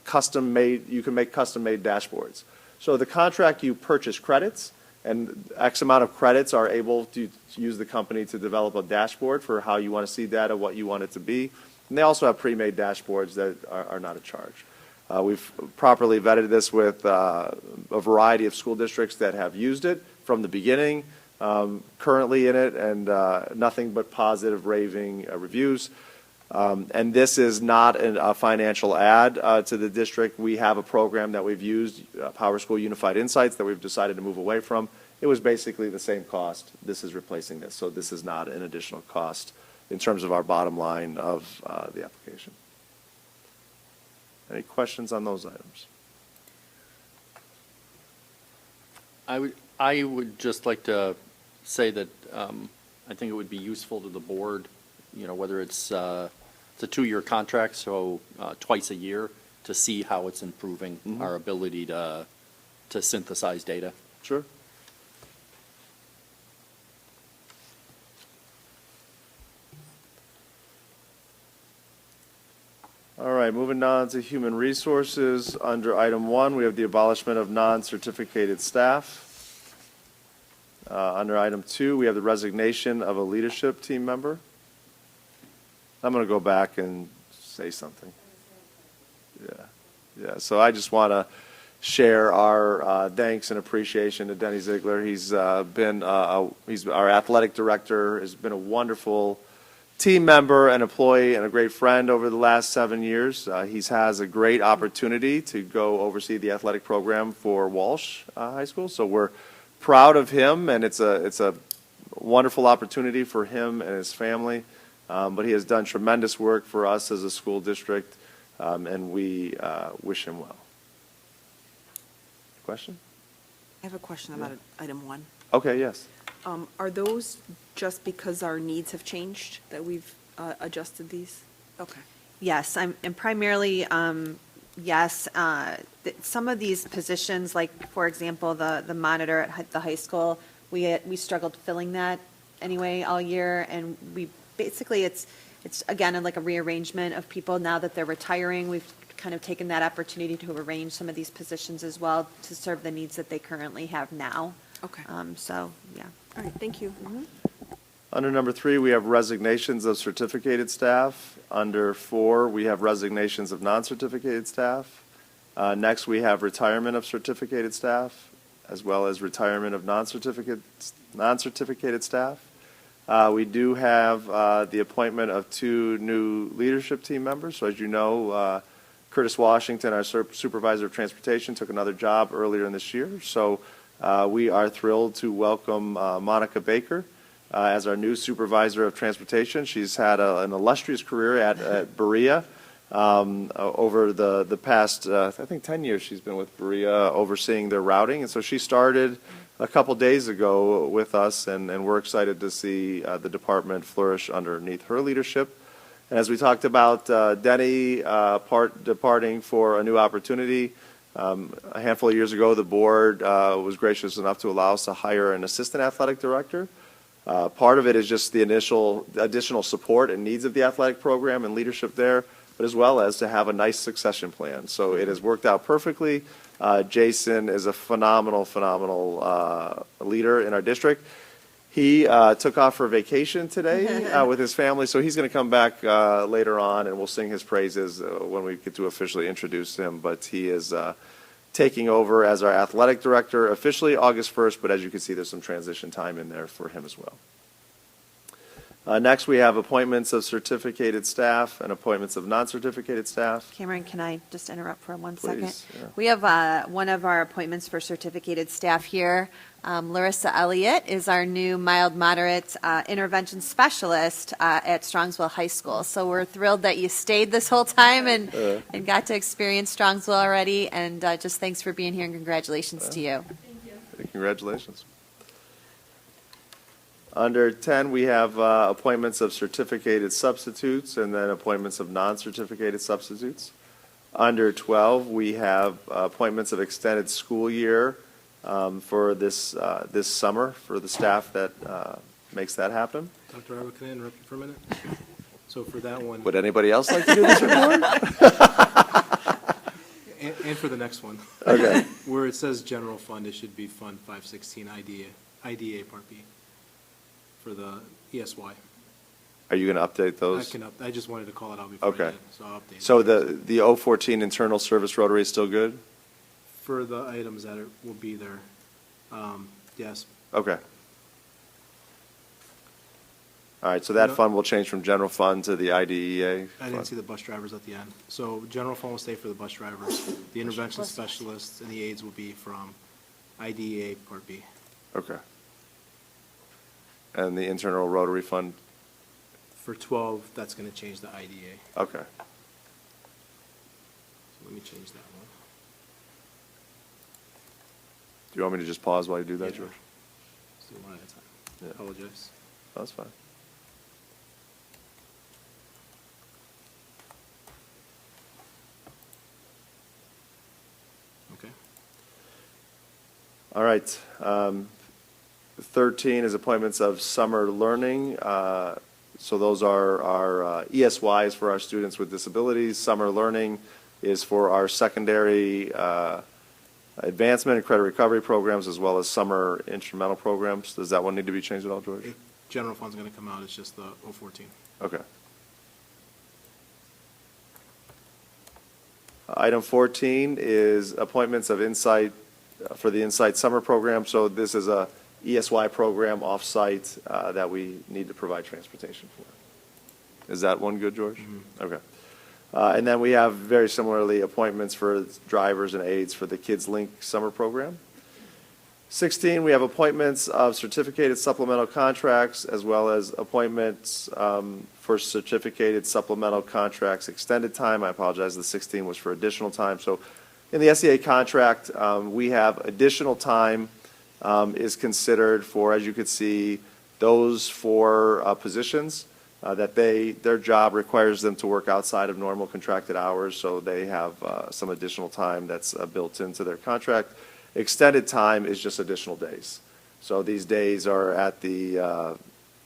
custom made. You can make custom made dashboards. So the contract, you purchase credits, and X amount of credits are able to use the company to develop a dashboard for how you want to see data, what you want it to be. And they also have pre-made dashboards that are not a charge. We've properly vetted this with a variety of school districts that have used it from the beginning, currently in it, and nothing but positive raving reviews. And this is not a financial add to the district. We have a program that we've used, Power School Unified Insights, that we've decided to move away from. It was basically the same cost. This is replacing this. So this is not an additional cost in terms of our bottom line of the application. Any questions on those items? I would just like to say that I think it would be useful to the board, whether it's a 2-year contract, so twice a year, to see how it's improving our ability to synthesize data. Sure. All right, moving on to human resources. Under item 1, we have the abolishment of non-certificated staff. Under item 2, we have the resignation of a leadership team member. I'm going to go back and say something. Yeah. So I just want to share our thanks and appreciation to Denny Ziegler. He's been he's our athletic director. Has been a wonderful team member and employee and a great friend over the last 7 years. He has a great opportunity to go oversee the athletic program for Walsh High School. So we're proud of him, and it's a wonderful opportunity for him and his family. But he has done tremendous work for us as a school district, and we wish him well. Question? I have a question about item 1. Okay, yes. Are those just because our needs have changed that we've adjusted these? Okay. Yes, and primarily, yes. Some of these positions, like, for example, the monitor at the high school, we struggled filling that anyway all year, and we basically, it's again like a rearrangement of people now that they're retiring. We've kind of taken that opportunity to arrange some of these positions as well to serve the needs that they currently have now. Okay. So, yeah. All right, thank you. Under number 3, we have resignations of certificated staff. Under 4, we have resignations of non-certificated staff. Next, we have retirement of certificated staff, as well as retirement of non-certificated staff. We do have the appointment of 2 new leadership team members. So as you know, Curtis Washington, our supervisor of transportation, took another job earlier in this year. So we are thrilled to welcome Monica Baker as our new supervisor of transportation. She's had an illustrious career at Berea. Over the past, I think 10 years she's been with Berea overseeing their routing. And so she started a couple days ago with us, and we're excited to see the department flourish underneath her leadership. And as we talked about Denny departing for a new opportunity, A handful of years ago, the board was gracious enough to allow us to hire an assistant athletic director. Part of it is just the initial additional support and needs of the athletic program and leadership there, but as well as to have a nice succession plan. So it has worked out perfectly. Jason is a phenomenal leader in our district. He took off for vacation today with his family, so he's going to come back later on, and we'll sing his praises when we get to officially introduce him. But he is taking over as our athletic director officially August 1st, but as you can see, there's some transition time in there for him as well. Next, we have appointments of certificated staff and appointments of non-certificated staff. Cameron, can I just interrupt for 1 Please, second? yeah. We have one of our appointments for certificated staff here. Larissa Elliott is our new mild moderate intervention specialist at Strongsville High School. So we're thrilled that you stayed this whole time and got to experience Strongsville already. And just thanks for being here and congratulations to you. Congratulations. Under 10, we have appointments of certificated substitutes and then appointments of non-certificated substitutes. Under 12, we have appointments of extended school year for this summer for the staff that makes that happen. Dr. Arbo, can I interrupt you for a minute? So for that one, Would anybody else like to do this report? and for the next one, Okay. where it says general fund, it should be Fund 516 IDA Part B for the ESY. Are you going to update those? I just wanted to call it out before I Okay. did, so I'll update it. So the 014 internal service rotary is still good? For the items that will be there, yes. Okay. All right, so that No. fund will change from general fund to the IDEA I fund? didn't see the bus drivers at the end. So general fund will stay for the bus drivers. The intervention specialists and the aides will be from IDEA Part B. Okay. And the internal rotary fund? For 12, that's going to change the IDA. Okay. So let me change that one. Do you want me to just pause while you do that, Yeah. George? Let's do one at a time. Yeah. Apologize. That's fine. Okay. All right. 13 is appointments of summer learning. So those are our ESYs for our students with disabilities. Summer learning is for our secondary advancement and credit recovery programs as well as summer instrumental programs. Does that one need to be changed at all, George? General fund's going to come out. It's just the 014. Okay. Item 14 is appointments of Insight for the Insight Summer Program. So this is a ESY program off-site that we need to provide transportation for. Is that one good, George? Mm-hmm. Okay. And then we have very similarly appointments for drivers and aides for the Kids Link Summer Program. 16, we have appointments of certificated supplemental contracts as well as appointments for certificated supplemental contracts extended time. I apologize, the 16 was for additional time. So in the SEA contract, we have additional time is considered for, as you could see, those four positions that their job requires them to work outside of normal contracted hours, so they have some additional time that's built into their contract. Extended time is just additional days. So these days are at the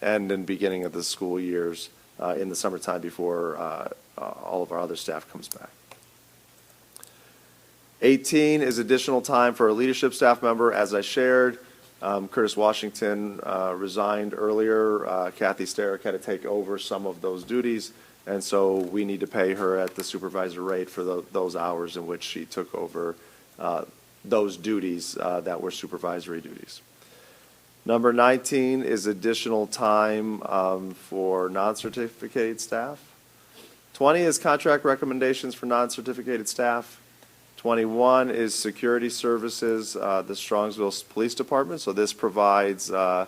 end and beginning of the school years in the summertime before all of our other staff comes back. 18 is additional time for a leadership staff member. As I shared, Curtis Washington resigned earlier. Kathy Starrick had to take over some of those duties, and so we need to pay her at the supervisor rate for those hours in which she took over those duties that were supervisory duties. Number 19 is additional time for non-certificated staff. 20 is contract recommendations for non-certificated staff. 21 is security services, the Strongsville Police Department. So this provides our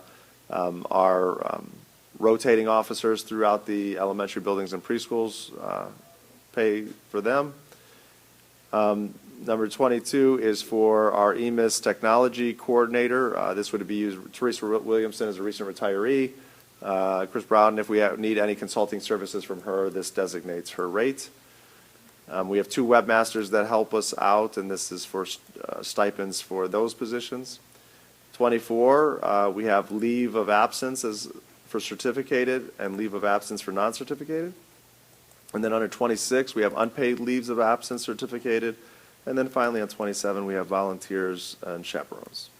rotating officers throughout the elementary buildings and preschools, pay for them. Number 22 is for our EMIS technology coordinator. This would be used. Teresa Williamson is a recent retiree. Chris Brown, if we need any consulting services from her, this designates her rate. We have 2 webmasters that help us out, and this is for stipends for those positions. 24, we have leave of absence for certificated and leave of absence for non-certificated. And then under 26, we have unpaid leaves of absence certificated. And then finally on 27, we have volunteers and chaperones.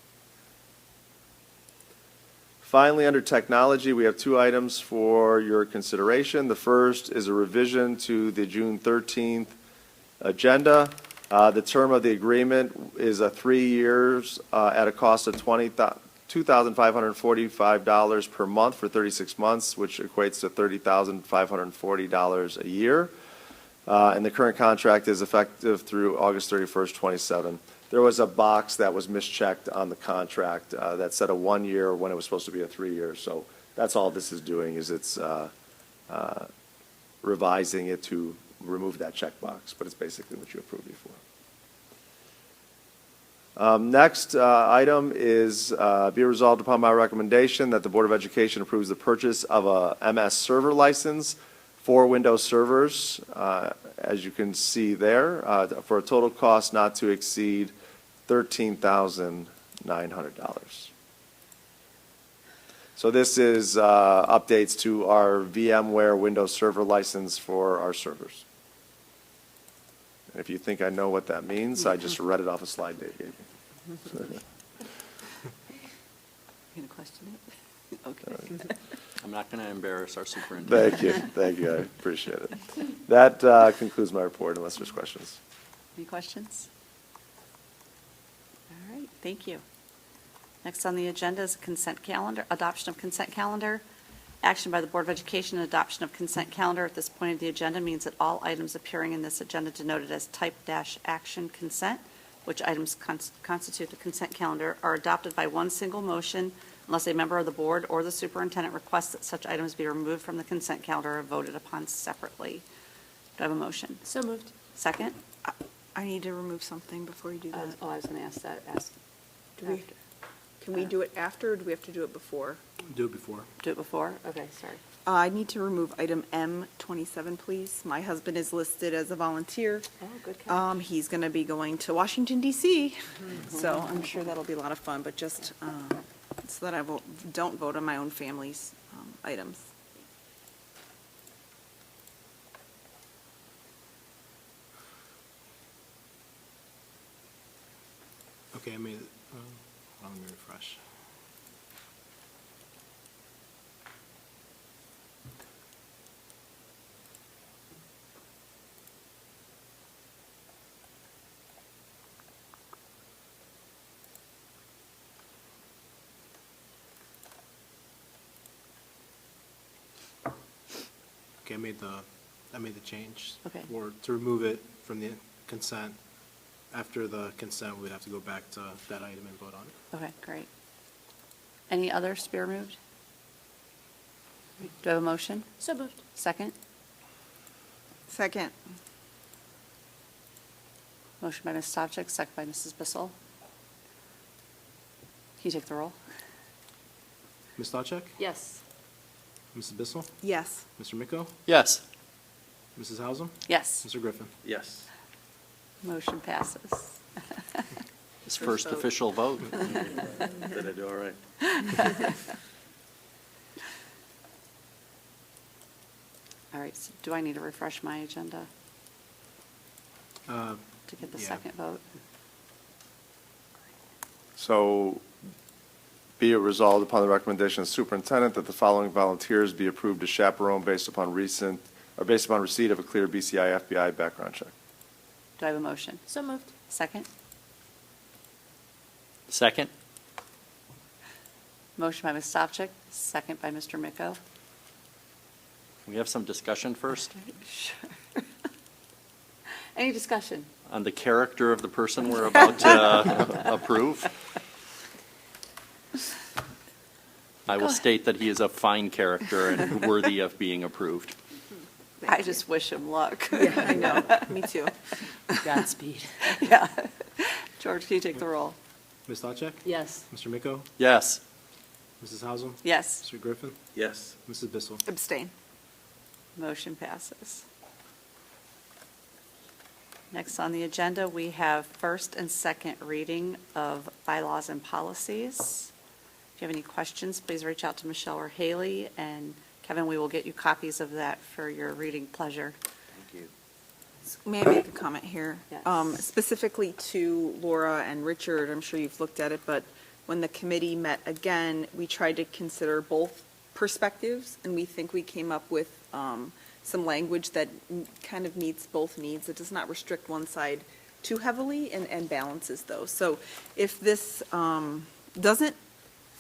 Finally, under technology, we have 2 items for your consideration. The first is a revision to the June 13th agenda. The term of the agreement is 3 years at a cost of $2,545 per month for 36 months, which equates to $30,540 a year. And the current contract is effective through August 31st, 2027. There was a box that was mischecked on the contract that said a 1 year when it was supposed to be a 3 year. So that's all this is doing, is it's revising it to remove that checkbox, but it's basically what you approved before. Next item is be resolved upon my recommendation that the Board of Education approves the purchase of a MS server license for Windows servers, as you can see there, for a total cost not to exceed $13,900. So this is updates to our VMware Windows Server license for our servers. And if you think I know what that means, I just read it off a slide Dave gave me. You gonna question it? Okay. I'm not going to embarrass our superintendent. Thank you, I appreciate it. That concludes my report, unless there's questions. Any questions? All right, thank you. Next on the agenda is consent calendar, adoption of consent calendar. Action by the Board of Education, adoption of consent calendar at this point of the agenda means that all items appearing in this agenda denoted as type-action consent, which items constitute the consent calendar, are adopted by one single motion unless a member of the board or the superintendent requests that such items be removed from the consent calendar or voted upon separately. Do I have a motion? So moved. Second? I need to remove something before you do that. Oh, I was going to ask that. Do we- Can we do it after, or do we have to do it before? Do it before. Do it before? Okay, sorry. I need to remove item M27, please. My husband is listed as a volunteer. Oh, good catch. He's going to be going to Washington DC, so I'm sure that'll be a lot of fun, but just so that I don't vote on my own family's items. Okay, I made it. Let me refresh. Okay, I made the change. Okay. Or to remove it from the consent. After the consent, we'd have to go back to that item and vote on it. Okay, great. Any others to be removed? Do I have a motion? So moved. Second? Second. Motion by Ms. Stavcek, second by Mrs. Bissell. Can you take the roll? Ms. Stavcek? Yes. Mrs. Bissell? Yes. Mr. Miko? Yes. Mrs. Hausum? Yes. Mr. Griffin? Yes. Motion passes. His first official vote. Did I do all right? All right, so do I need to refresh my agenda to get the Yeah. second vote? So be it resolved upon the recommendation of the superintendent that the following volunteers be approved as chaperone based upon receipt of a clear BCI FBI background check. Do I have a motion? So moved. Second? Second? Motion by Ms. Stavcek, second by Mr. Miko. Can we have some discussion first Sure. Any discussion? on the character of the person we're about to approve? I will state that he is a fine character and worthy of being approved. I just wish him luck. Yeah, I know. Me too. Godspeed. Yeah. George, can you take the roll? Ms. Stavcek? Yes. Mr. Miko? Yes. Mrs. Hausum? Yes. Mr. Griffin? Yes. Mrs. Bissell? Abstain. Motion passes. Next on the agenda, we have first and second reading of bylaws and policies. If you have any questions, please reach out to Michelle or Haley, and Kevin, we will get you copies of that for your reading pleasure. Thank you. May I make a comment here? Yes. Specifically to Laura and Richard, I'm sure you've looked at it, but when the committee met again, we tried to consider both perspectives, and we think we came up with some language that kind of meets both needs. It does not restrict one side too heavily and balances those. So if this doesn't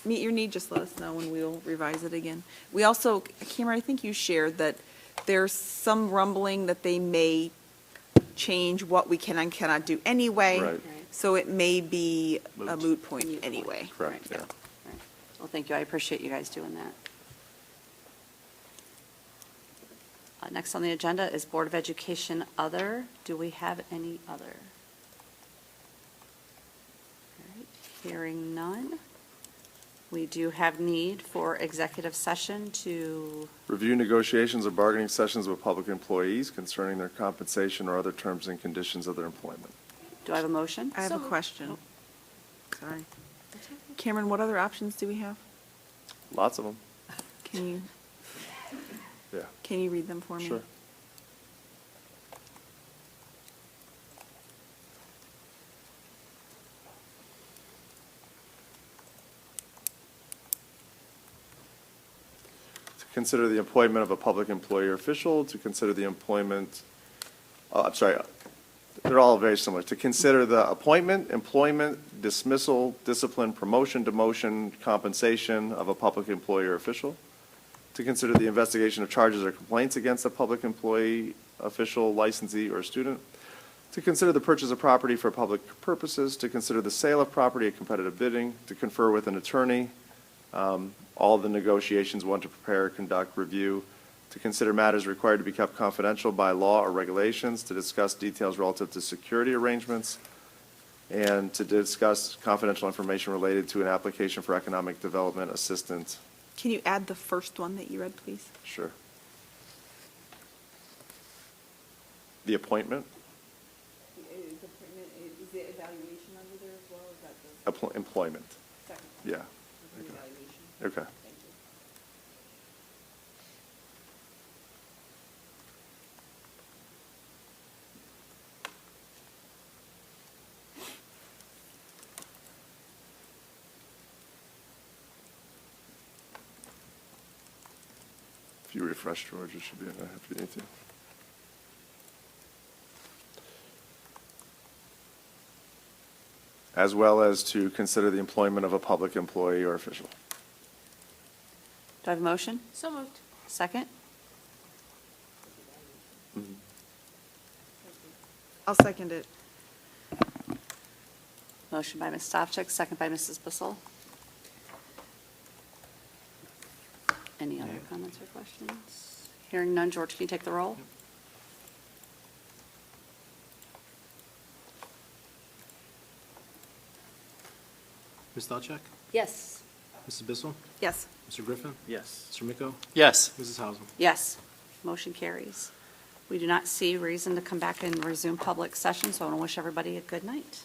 meet your need, just let us know and we'll revise it again. We also, Cameron, I think you shared that there's some rumbling that they may change what we can and cannot do anyway. Right. So it may be a Moot. moot point anyway. Correct, yeah. Right. Well, thank you. I appreciate you guys doing that. Next on the agenda is Board of Education Other. Do we have any other? All right, hearing none. We do have need for executive session to, Review negotiations or bargaining sessions with public employees concerning their compensation or other terms and conditions of their employment. do I have a motion? I have a question. Sorry. Cameron, what other options do we have? Lots of them, Can yeah. you read them for me? Sure. To consider the appointment of a public employee or official, to consider the employment, I'm sorry, they're all very similar. To consider the appointment, employment, dismissal, discipline, promotion, demotion, compensation of a public employee or official. To consider the investigation of charges or complaints against a public employee, official, licensee, or student. To consider the purchase of property for public purposes. To consider the sale of property at competitive bidding. To confer with an attorney. All the negotiations, one to prepare, conduct, review. To consider matters required to be kept confidential by law or regulations. To discuss details relative to security arrangements. And to discuss confidential information related to an application for economic development assistance. Can you add the first one that you read, please? Sure. The appointment, Is the evaluation under there as well? Is that employment, the second? yeah. Evaluation. Okay. Thank you. If you refresh, George, it should be enough if you need to. As well as to consider the employment of a public employee or official. Do I have a motion? So moved. Second? I'll second it. Motion by Ms. Stavcek, second by Mrs. Bissell. Any other comments or questions? Hearing none, George, can you take the roll? Ms. Stavcek? Yes. Mrs. Bissell? Yes. Mr. Griffin? Yes. Mr. Miko? Yes. Mrs. Hausum? Yes. Motion carries. We do not see reason to come back and resume public session, so I want to wish everybody a good night.